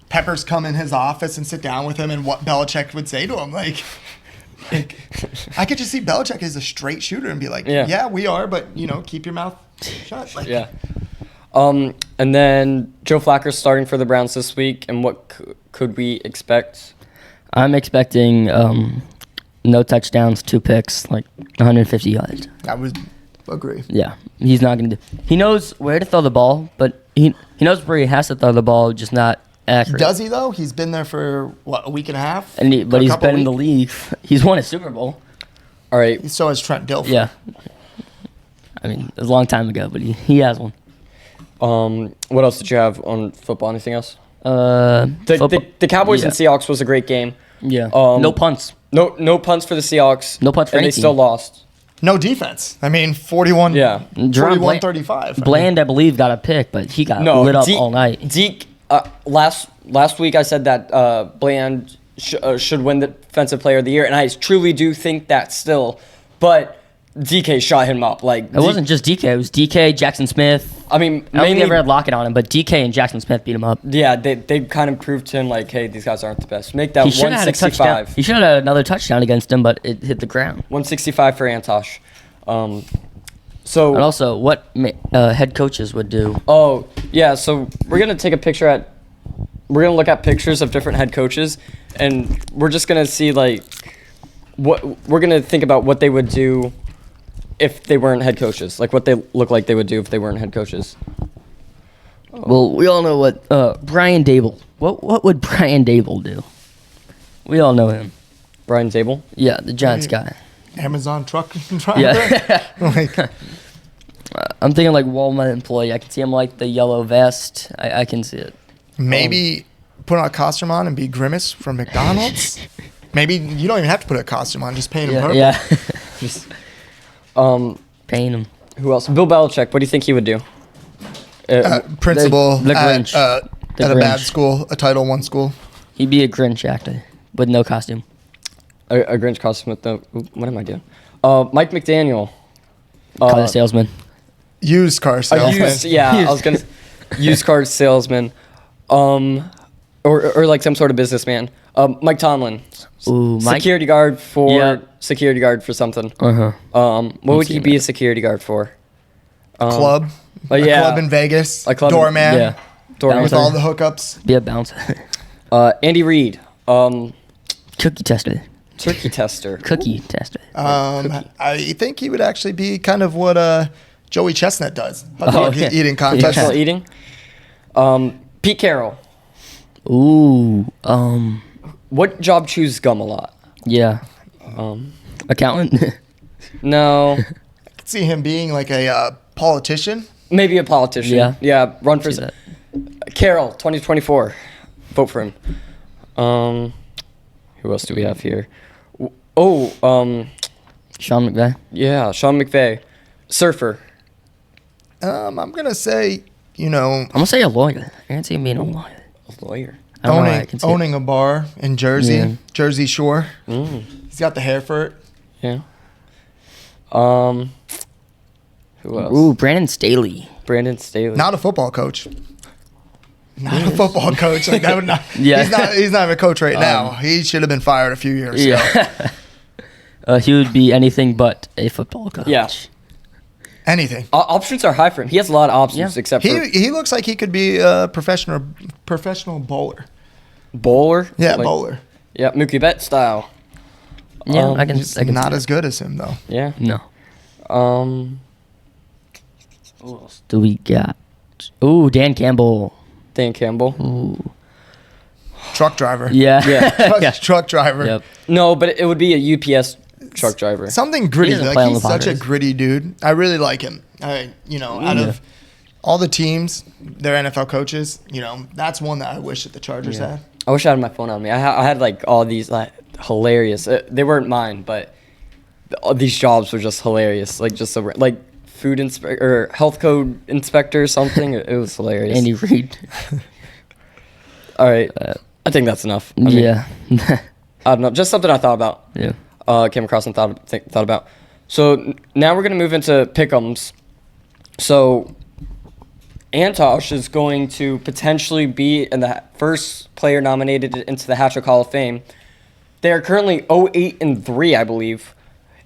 Peppers come in his office and sit down with him and what Belichick would say to him. I could just see Belichick as a straight shooter and be like, yeah we are, but, keep your mouth shut. Yeah. And then Joe Flacco's starting for the Browns this week, and what could we expect? I'm expecting No touchdowns, 2 picks, like 150 yards. I would agree. Yeah, he's not going to do. He knows where to throw the ball, but he knows where he has to throw the ball, just not accurate. Does he, though? He's been there for, a week and a half? But he's been in the league. He's won a Super Bowl. All right. So has Trent Dilfer. Yeah. I mean, it was a long time ago, but he has one. What else did you have on football? Anything else? The Cowboys and Seahawks was a great game. Yeah. No punts. No punts for the Seahawks. No punts for and any they still team. lost. No defense. I mean, 41. Yeah. 41-35. Bland, I believe, got a pick, but he got lit up all night. Zeke. Last week I said that Bland should win the Defensive Player of the Year, and I truly do think that still. But DK shot him up. It wasn't just DK. It was DK, Jackson Smith. I mean, I don't think they ever had Lockett on him, but DK and Jackson Smith beat him up. Yeah, they kind of proved to him, hey, these guys aren't the best. Make that He should have had a 165. touchdown. He should have had another touchdown against him, but it hit the ground. 165 for Antosh. And also, what head coaches would do. Oh, yeah, so we're going to take a picture we're going to look at pictures of different head coaches, and we're just going to see, what we're going to think about what they would do if they weren't head coaches, what they look like they would do if they weren't head coaches. Well, we all know what Brian Dable. What would Brian Dable do? We all know him. Brian Dable? Yeah, the Giants guy. Amazon truck driver. Yeah. I'm thinking Walmart employee. I can see him the yellow vest. I can see it. Maybe put on a costume on and be Grimace from McDonald's. Maybe you don't even have to put a costume on. Just paint him purple. Yeah. Just, paint him. who else? Bill Belichick. What do you think he would do? Principal the Grinch. at The a bad Grinch. school, a Title I school. He'd be a Grinch actor with no costume. A Grinch costume with no... What am I doing? Mike McDaniel. Car salesman. Used car salesman. I was going to... Used car salesman. Or some sort of businessman. Mike Tomlin. Ooh, Mike. Security guard for... Yeah. Security guard for something. Uh-huh. What would he be a security guard for? Club. yeah. A club in Vegas. A club in- Doorman. Yeah. Doorman. With all the hookups. Be a bouncer. Andy Reid. Cookie tester. Turkey tester. Cookie tester. I think he would actually be kind of what Joey Chestnut does. Okay. Eating Professional contest. eating. Pete Carroll. Ooh. What job chews gum a lot? Yeah. Accountant. No. I could see him being a politician. Maybe a politician. Yeah. Yeah. Run for See that. Carroll, 2024. Vote for him. Who else do we have here? Sean McVay. Yeah, Sean McVay. Surfer. I'm gonna say, I'm gonna say a lawyer. I can't see him being a lawyer. A lawyer. I don't know why I can see it. owning a bar in Jersey, Yeah. Jersey Shore. He's got the hair for it. Yeah. Who else? Ooh, Brandon Staley. Brandon Staley. Not a football coach. Not a football coach. That would not. Yeah. He's not even a coach right now. He should have been fired a few years ago. Yeah. He would be anything but a football coach. Yeah. Anything. Options are high for him. He has a lot of options, Yeah. except for He looks like he could be a professional bowler. bowler. Yeah, bowler. Yeah, Mookie Betts style. Yeah, I can. He's I can not see as good as him though. Yeah. No. Who else? Do we got? Ooh, Dan Campbell. Dan Campbell. Ooh. Truck driver. Yeah. Yeah. Truck driver. Yep. No, but it would be a UPS truck driver. Something gritty. He doesn't play on He's the such a Padres. gritty dude. I really like him. Out of all the teams, their NFL coaches, that's one that I wish that the Chargers had. I wish I had my phone on me. I had all these hilarious. They weren't mine, but all these jobs were just hilarious. Just so food inspector or health code inspector or something. It was hilarious. Andy Reid. All right, I think that's enough. I mean, Yeah. I don't know. Just something I thought about. Yeah. Came across and thought about. So now we're gonna move into pickems. So Antosh is going to potentially be in the first player nominated into the HatTrick Hall of Fame. They are currently 0-8-3, I believe,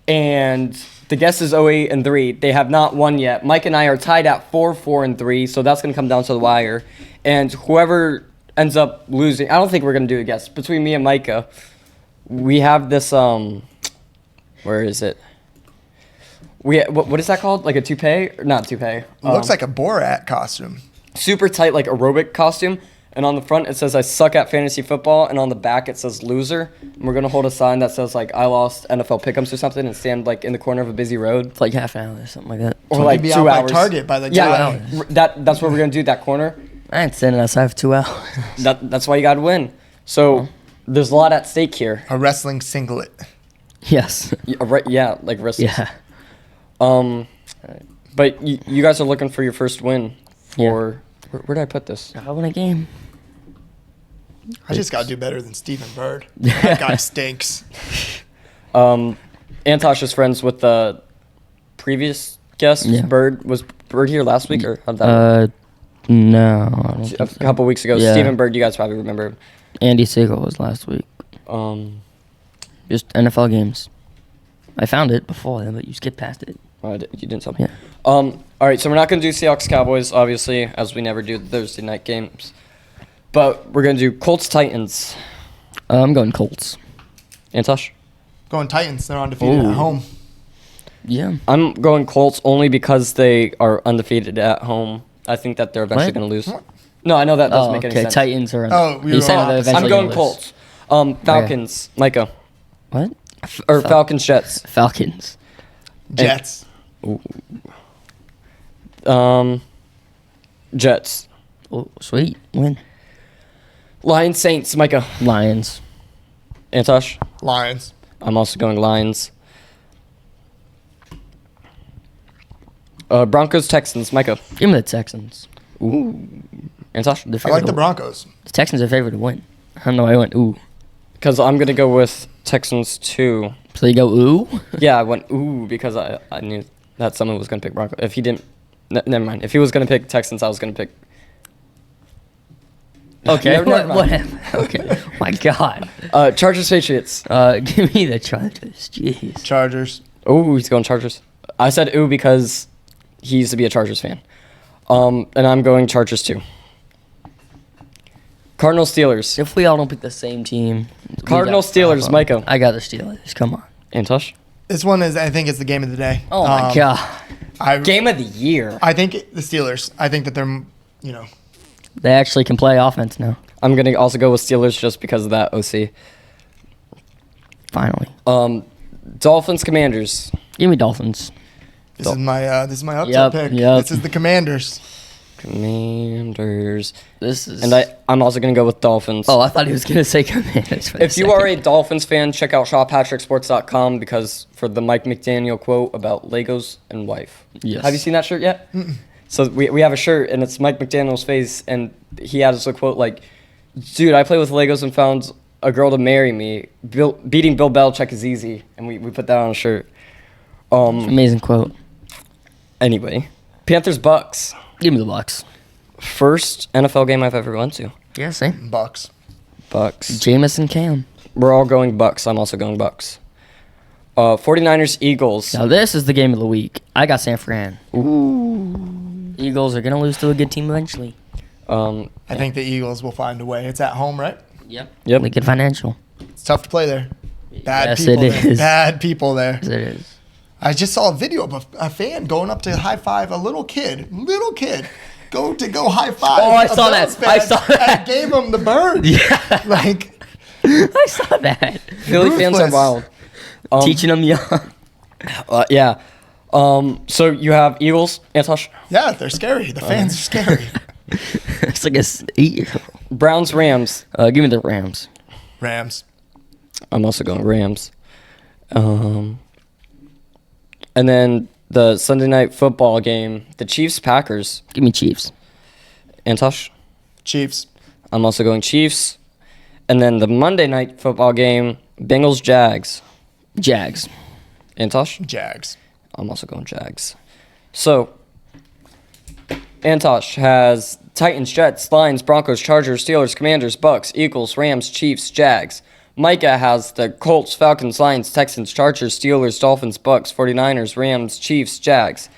and the guess is 0-8-3. They have not won yet. Mike and I are tied at 4-4-3, so that's going to come down to the wire. And whoever ends up losing, I don't think we're going to do a guess. Between me and Micah, we have this Where is it? What is that called? Like a toupee? Not toupee. It looks like a Borat costume. Super tight, like aerobic costume. And on the front, it says, I suck at fantasy football. And on the back, it says loser. And we're going to hold a sign that says, like, I lost NFL pickems or something and stand, like, in the corner of a busy road. It's like half an hour or something like that. Or, like, be 2 out hours. by Target by the yeah, time. that's what we're going to do, that corner. I ain't standing outside for 2 hours. That's why you got to win. So there's a lot at stake here. A wrestling singlet. Yes. Yeah, like wrestling. Yeah. But you guys are looking for your first win for... Yeah. Where did I put this? I won a game. I just got to do better than Stephen Bird. That guy stinks. Antosh is friends with the previous guest. Yeah. Bird. Was Bird here last week? Or how did that No. I don't think a so. couple weeks ago. Yeah. Stephen Bird, you guys probably remember. Andy Siegel was last week. Just NFL games. I found it before then, but you skipped past it. You didn't tell me. Yeah. All right, so we're not going to do Seahawks Cowboys, obviously, as we never do the Thursday night games. But we're going to do Colts Titans. I'm going Colts. Antosh? Going Titans. They're undefeated Ooh. at home. Yeah. I'm going Colts only because they are undefeated at home. I think that they're eventually What? going to lose. No, I know that doesn't make any okay. sense. Titans are. Oh, we He's were saying opposite. they're I'm eventually going gonna lose. Colts. Falcons. Micah. What? Or Falcons Jets. Falcons. Jets. Jets. Oh, sweet. Win. Lions Saints. Micah. Lions. Antosh. Lions. I'm also going Lions. Broncos Texans. Micah. Give me the Texans. Ooh. Antosh. They're I favored like to the win. Broncos. The Texans are favored to win. I don't know why I went ooh. Because I'm going to go with Texans too. So you go ooh? Yeah, I went ooh because I knew that someone was going to pick Broncos. If he didn't, never mind. If he was going to pick Texans, I was going to pick. Okay. Never mind. Whatever. Okay. My God. Chargers Patriots. Give me the Chargers. Jeez. Chargers. Oh, he's going Chargers. I said ooh because he used to be a Chargers fan. And I'm going Chargers too. Cardinals Steelers. If we all don't pick the same team. Cardinals Steelers. Micah. I got the Steelers. Come on. Antosh. This one is, I think, it's the game of the day. Oh my God. Game of the year. I think the Steelers. I think that they're, They actually can play offense now. I'm going to also go with Steelers just because of that OC. Finally. Dolphins Commanders. Give me Dolphins. This is my upset Yep, pick. yep. This is the Commanders. Commanders. This is. And I'm also going to go with Dolphins. Oh, I thought he was going to say Commanders. For If you are a Dolphins fan, check out HatTrickSports.com because for the Mike McDaniel quote about Legos and wife. Yes. Have you seen that shirt yet? So we have a shirt and it's Mike McDaniel's face and he has a quote like, dude, I play with Legos and found a girl to marry me. Beating Bill Belichick is easy. And we put that on a shirt. Amazing quote. Anyway, Panthers Bucks. Give me the Bucks. First NFL game I've ever went to. Yeah, same. Bucks. Bucks. Jameis and Cam. We're all going Bucks. I'm also going Bucks. 49ers Eagles. Now this is the game of the week. I got San Fran. Ooh. Eagles are gonna lose to a good team eventually. I think the Eagles will find a way. It's at home, right? Yep. Yep. Lincoln Financial. It's tough to play there. Bad Yes, people it there. is. Bad people there. Yes, it is. I just saw a video of a fan going up to high five a little kid. Go high five. Oh, I a saw that. Bills fan I saw that. And gave him the bird. Yeah. Like, I saw that. Philly fans are Ruthless. wild. Teaching them young. Yeah. So you have Eagles, Antosh. yeah, they're scary. The fans are scary. It's like a 8-year-old. Browns, Rams. Give me the Rams. Rams. I'm also going Rams. And then the Sunday night football game, the Chiefs, Packers. Give me Chiefs. Antosh. Chiefs. I'm also going Chiefs. And then the Monday night football game, Bengals, Jags. Jags. Antosh. Jags. I'm also going Jags. So, Antosh has Titans, Jets, Lions, Broncos, Chargers, Steelers, Commanders, Bucks, Eagles, Rams, Chiefs, Jags. Micah has the Colts, Falcons, Lions, Texans, Chargers, Steelers, Dolphins, Bucks, 49ers, Rams, Chiefs, Jags.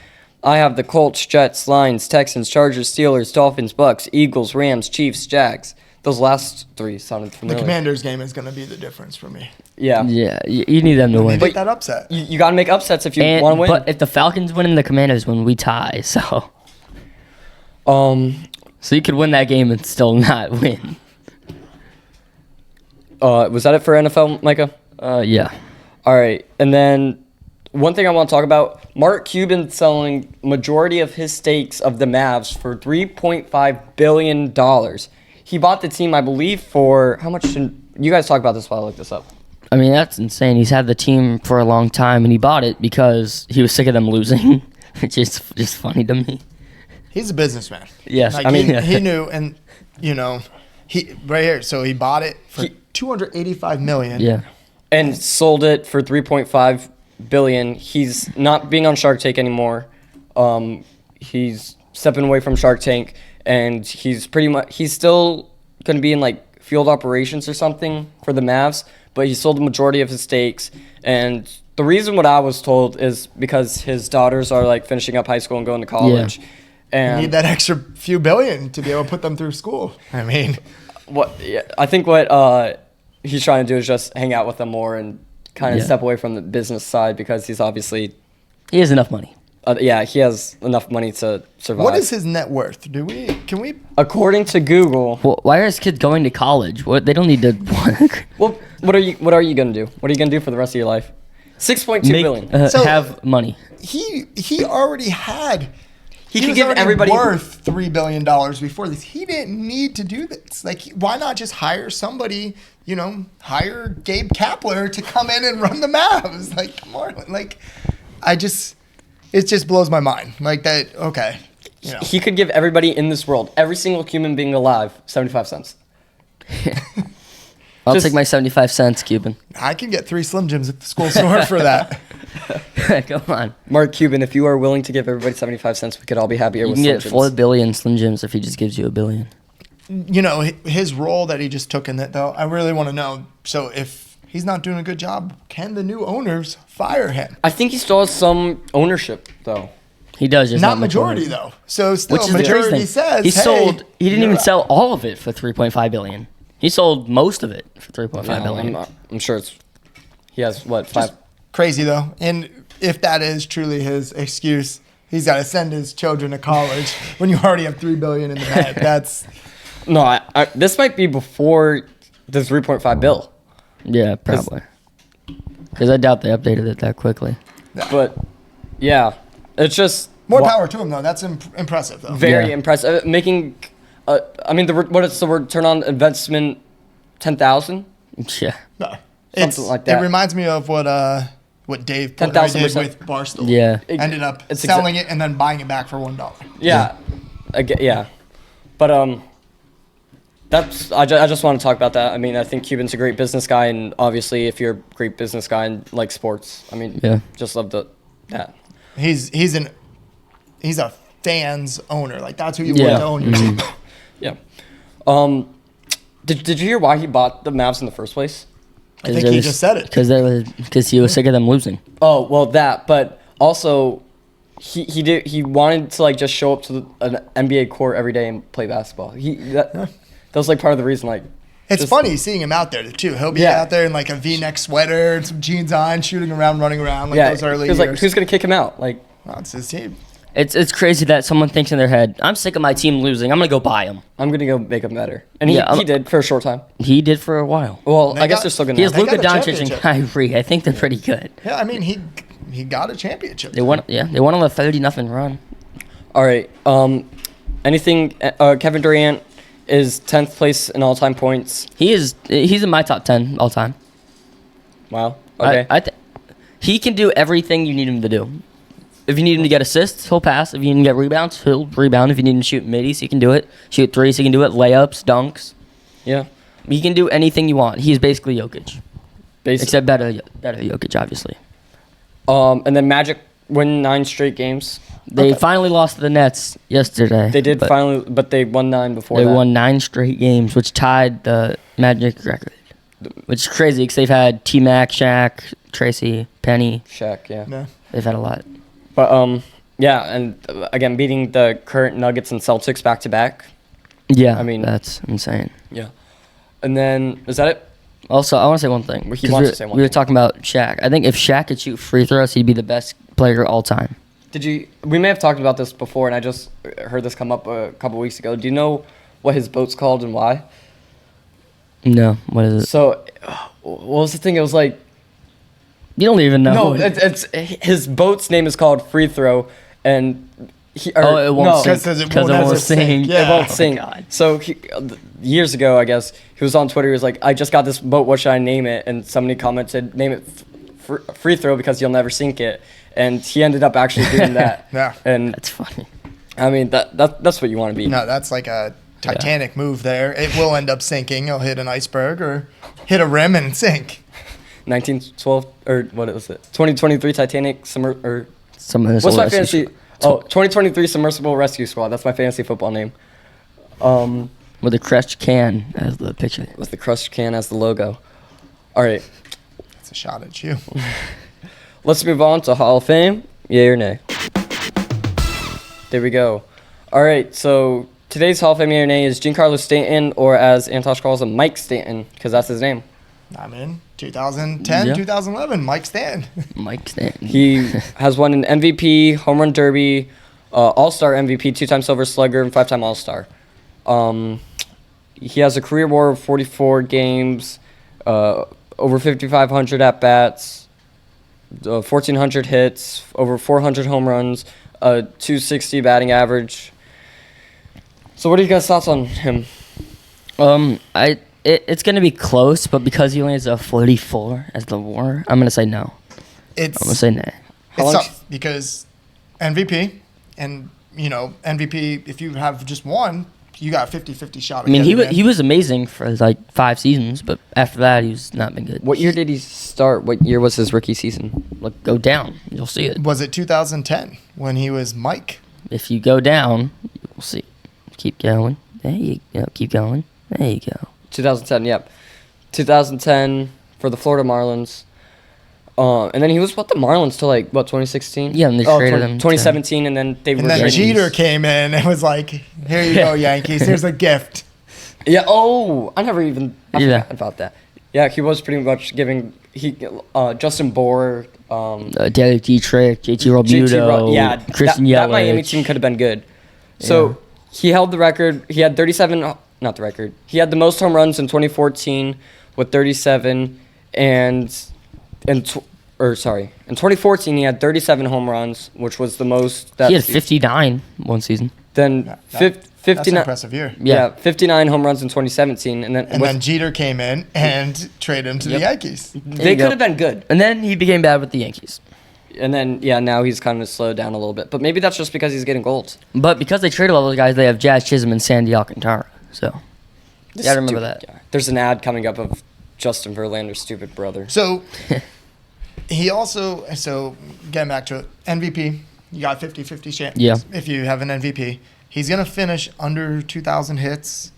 I have the Colts, Jets, Lions, Texans, Chargers, Steelers, Dolphins, Bucks, Eagles, Rams, Chiefs, Jags. those last 3 sounded The familiar. Commanders game is going to be the difference for me. Yeah. Yeah, you need them to They win. get that upset. You got to make upsets if you want to win. But if the Falcons win and the Commanders win, we tie. So you could win that game and still not win. Was that it for NFL, Micah? Yeah. All right. And then one thing I want to talk about, Mark Cuban selling majority of his stakes of the Mavs for $3.5 billion. He bought the team, I believe, for how much? You guys talk about this while I look this up. I mean, that's insane. He's had the team for a long time, and he bought it because he was sick of them losing, which is just funny to me. He's a businessman. Yes, Like, I mean, he knew, and he right here. So he bought it for $285 million. Yeah. And sold it for $3.5 billion. He's not being on Shark Tank anymore. He's stepping away from Shark Tank, and he's still going to be in like field operations or something for the Mavs, but he sold the majority of his stakes. And the reason what I was told is because his daughters are like finishing up high school and going to college. Yeah. And You need that extra few billion to be able to put them through school. I mean, I think what he's trying to do is just hang out with them more and kind of step away from the business side, because he's obviously He has enough money. he has enough money to survive. what is his net worth? Can we? According to Google, Well, why are his kids going to college? They don't need to work. well, what are you gonna do? What are you gonna do for the rest of your life? $6.2 billion. So- have money. He already had. He could was give already everybody worth $3 billion before this. He didn't need to do this. Like, why not just hire somebody? Hire Gabe Kapler to come in and run the Mavs. Like, come on. Like, it just blows my mind. Like that. Okay. He could give everybody in this world, every single human being alive, 75 cents. I'll Just- take my 75 cents, Cuban. I can get 3 Slim Jims at the school store for that. Come on. Mark Cuban, if you are willing to give everybody 75 cents, we could all be happier You with can Slim get Jims. 4 billion Slim Jims if he just gives you $1 billion. His role that he just took in that, though, I really want to know. So if he's not doing a good job, can the new owners fire him? I think he still has some ownership, though. He does, just Not not much majority, ownership. though. So still, Which is the crazy majority thing. says He hey, sold. He didn't you're even up. sell all of it for 3.5 billion. He sold most of it for 3.5 billion. I'm sure he has, what, 5? Crazy, though. And if that is truly his excuse, he's got to send his children to college when you already have $3 billion in the bank. That's No, this might be before the 3.5 bill. Yeah, probably. Because I doubt they updated it that quickly. But, yeah, it's just... more power to him, though. That's impressive, though. Very Yeah. impressive. Making, what is the return on investment? 10,000. Yeah. No. Something like that. It reminds me of what Dave Portnoy 10,000%. did with Barstool. Yeah. Ended up It's selling it and then buying it back for $1. Yeah, yeah. But that's I just want to talk about that. I mean, I think Cuban's a great business guy, and obviously, if you're a great business guy and like sports, I mean, Yeah. just love that. He's a fan's owner. Like that's who you Yeah. want to own your team. Yeah. Did you hear why he bought the Mavs in the first place? I think he just said it. Because he was sick of them losing. Oh, well, that, but also he wanted to like just show up to an NBA court every day and play basketball. That was like part of the reason. Like, It's just- funny seeing him out there too. He'll be Yeah. out there in like a V-neck sweater and some jeans on, shooting around, running around like yeah, those early because years. like who's gonna kick him out? Like, Well, it's his team. It's crazy that someone thinks in their head, I'm sick of my team losing. I'm going to go buy them. I'm gonna go make him better, and Yeah, he did for a short time. He did for a while. Well, They I guess got- they're still gonna. He has They Luka got a Doncic and championship. Kyrie. I think they're pretty good. Yeah, I mean he got a championship. They won on a 30-0 run. All right. Anything? Kevin Durant is 10th place in all-time points. He's in my top 10 all time. Wow. Okay. He can do everything you need him to do. If you need him to get assists, he'll pass. If you need him to get rebounds, he'll rebound. If you need him to shoot middies, he can do it. Shoot threes, he can do it. Layups, dunks. yeah. He can do anything you want. He's basically Jokic. Basically. Except better Jokic, obviously. And then Magic win 9 straight games. They finally lost to the Nets yesterday. They did but finally, but they won 9 before They that. won 9 straight games, which tied the Magic record. Which is crazy because they've had T-Mac, Shaq, Tracy, Penny. Shaq, yeah. No. They've had a lot. But yeah, and again beating the current Nuggets and Celtics back to back. Yeah, I mean- that's insane. Yeah. And then, is that it? Also, I want to say one thing. He 'cause wants to say one We were thing. talking about Shaq. I think if Shaq could shoot free throws, he'd be the best player all time. We may have talked about this before, and I just heard this come up a couple weeks ago. Do you know what his boat's called and why? No, what is it? So, what was the thing? It was like, You don't even know. no, it's his boat's name is called Free Throw, and it won't sing. Because it Because won't it won't ever sing. sing. It Yeah. It won't my sing. God. So years ago, I guess he was on Twitter. He was like, "I just got this boat. What should I name it?" And somebody commented, "Name it Free Throw because you'll never sink it." And he ended up actually doing that. Yeah. And That's funny. I mean that's what you want to be. No, that's like a Titanic move there. It will end up sinking. It'll hit an iceberg or hit a rim and sink. 1912 or what was it? 2023 Titanic Some of this what's old my fantasy? SEC Oh, 2023 Submersible Rescue Squad. That's my fantasy football name. with a crushed can as the picture. With the crushed can as the logo. All right, It's a shot at you. let's move on to Hall of Fame. Yay or nay? There we go. All right, so today's Hall of Fame yay or nay is Giancarlo Stanton, or as Antosh calls him, Mike Stanton, because that's his name. I'm in 2010, Yeah. 2011. Mike Stanton. Mike Stanton. He has won an MVP, home run derby, All-Star MVP, 2-time Silver Slugger, and 5-time All-Star. He has a career WAR of 44 games, over 5,500 at-bats, 1,400 hits, over 400 home runs, 260 batting average. So what are you guys' thoughts on him? It's gonna be close, but because he only has a 44 as the WAR, I'm gonna say no. I'm gonna say nay. How It's long- tough because MVP, and MVP, if you have just one, you got a 50-50 shot. I mean, he he was amazing for like 5 seasons, but after that, he's not been good. What year did he start? What year was his rookie season? Look, go down, you'll see it. Was it 2010 when he was Mike? If you go down, you'll see. Keep going. There you go. Keep going. There you go. 2010, yep. 2010 for the Florida Marlins. And then he was the Marlins till 2016? Yeah, and they traded him to- 2017, and then they And were then Yankees. Jeter came in and was like, "Here you go, Yankees. Here's a gift." Yeah. Oh, I forgot Yeah. about that. Yeah, he was pretty much giving Justin Bohr, Derek Dietrich, JT Realmuto, Christian Yelich. that Miami team could have been good. So he held the record. He had 37. Not the record. He had the most home runs in 2014 with 37, and in 2014 he had 37 home runs, which was the most. He had 59 one season. Then That's 59. an impressive year. Yeah, 59 home runs in 2017, and then And then Jeter came in and traded him to the Yankees. they you go. could have been good. And then he became bad with the Yankees. And then now he's kind of slowed down a little bit, but maybe that's just because he's getting gold. But because they traded all those guys, they have Jazz Chisholm and Sandy Alcantara. So you gotta remember Stupid that. guy. There's an ad coming up of Justin Verlander's stupid brother. So he also, getting back to it, MVP, you got 50-50 chance. Yeah. If you have an MVP, he's going to finish under 2,000 hits.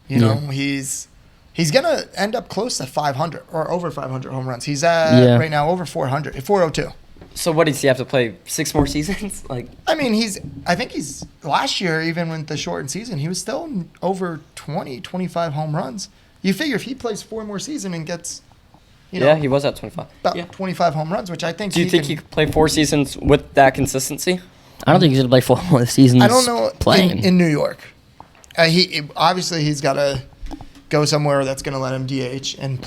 You know, he's going to end up close to 500 or over 500 home runs. He's at right now over 400, 402. So what does he have to play 6 more seasons? I mean, I think he's last year, even with the shortened season, he was still over 20, 25 home runs. You figure if he plays 4 more seasons and gets, he was at 25. about 25 home runs, which I think Do you think he could play 4 seasons with that consistency? I don't think he's gonna play 4 more seasons. I don't know playing. in New York. He's got to go somewhere that's going to let him DH and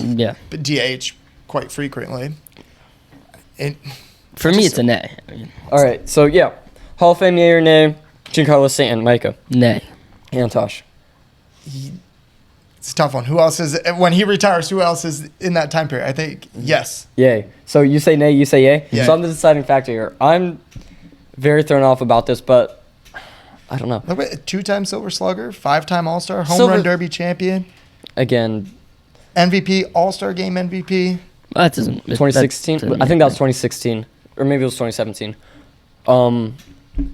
DH quite frequently. For me, it's a nay. I mean, All right, so Hall of Fame yay or nay? Giancarlo Stanton, Micah, nay. Antosh. It's a tough one. Who else is when he retires? Who else is in that time period? I think yes. Yay. So you say nay, you say yay? Yeah. So I'm the deciding factor here. I'm very thrown off about this, but I don't know. Look at 2-time Silver Slugger, 5-time All-Star, home Silver- run derby champion, Again, MVP, All-Star game MVP. That doesn't. 2016? I think that was 2016. Or maybe it was 2017.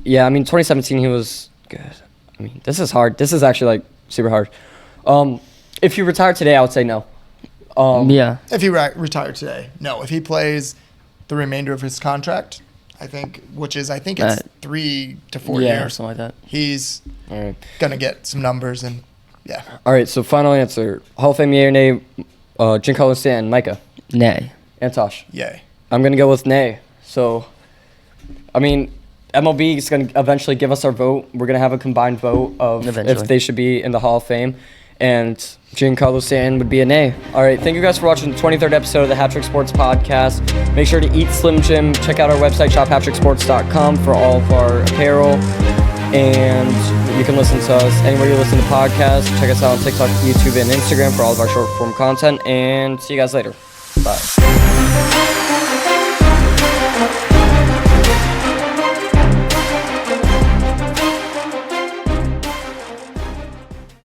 Yeah, I mean, 2017, he was good. I mean, this is hard. This is actually, super hard. If you retire today, I would say no. If he retired today, no. If he plays the remainder of his contract, I think it's 3 to 4 or years. something like that. He's All right. gonna get some numbers and Yeah. All right, so final answer. Hall of Fame, yay or nay, Giancarlo Stanton, Micah. Nay. Antosh. Yay. I'm going to go with nay. So, I mean, MLB is going to eventually give us our vote. We're going to have a combined vote of Eventually. if they should be in the Hall of Fame. And Giancarlo Stanton would be a nay. All right, thank you guys for watching the 23rd episode of the HatTrick Sports Podcast. Make sure to eat Slim Jim. Check out our website, shophattricksports.com, for all of our apparel. And you can listen to us anywhere you listen to podcasts. Check us out on TikTok, YouTube, and Instagram for all of our short-form content. And see you guys later. Bye.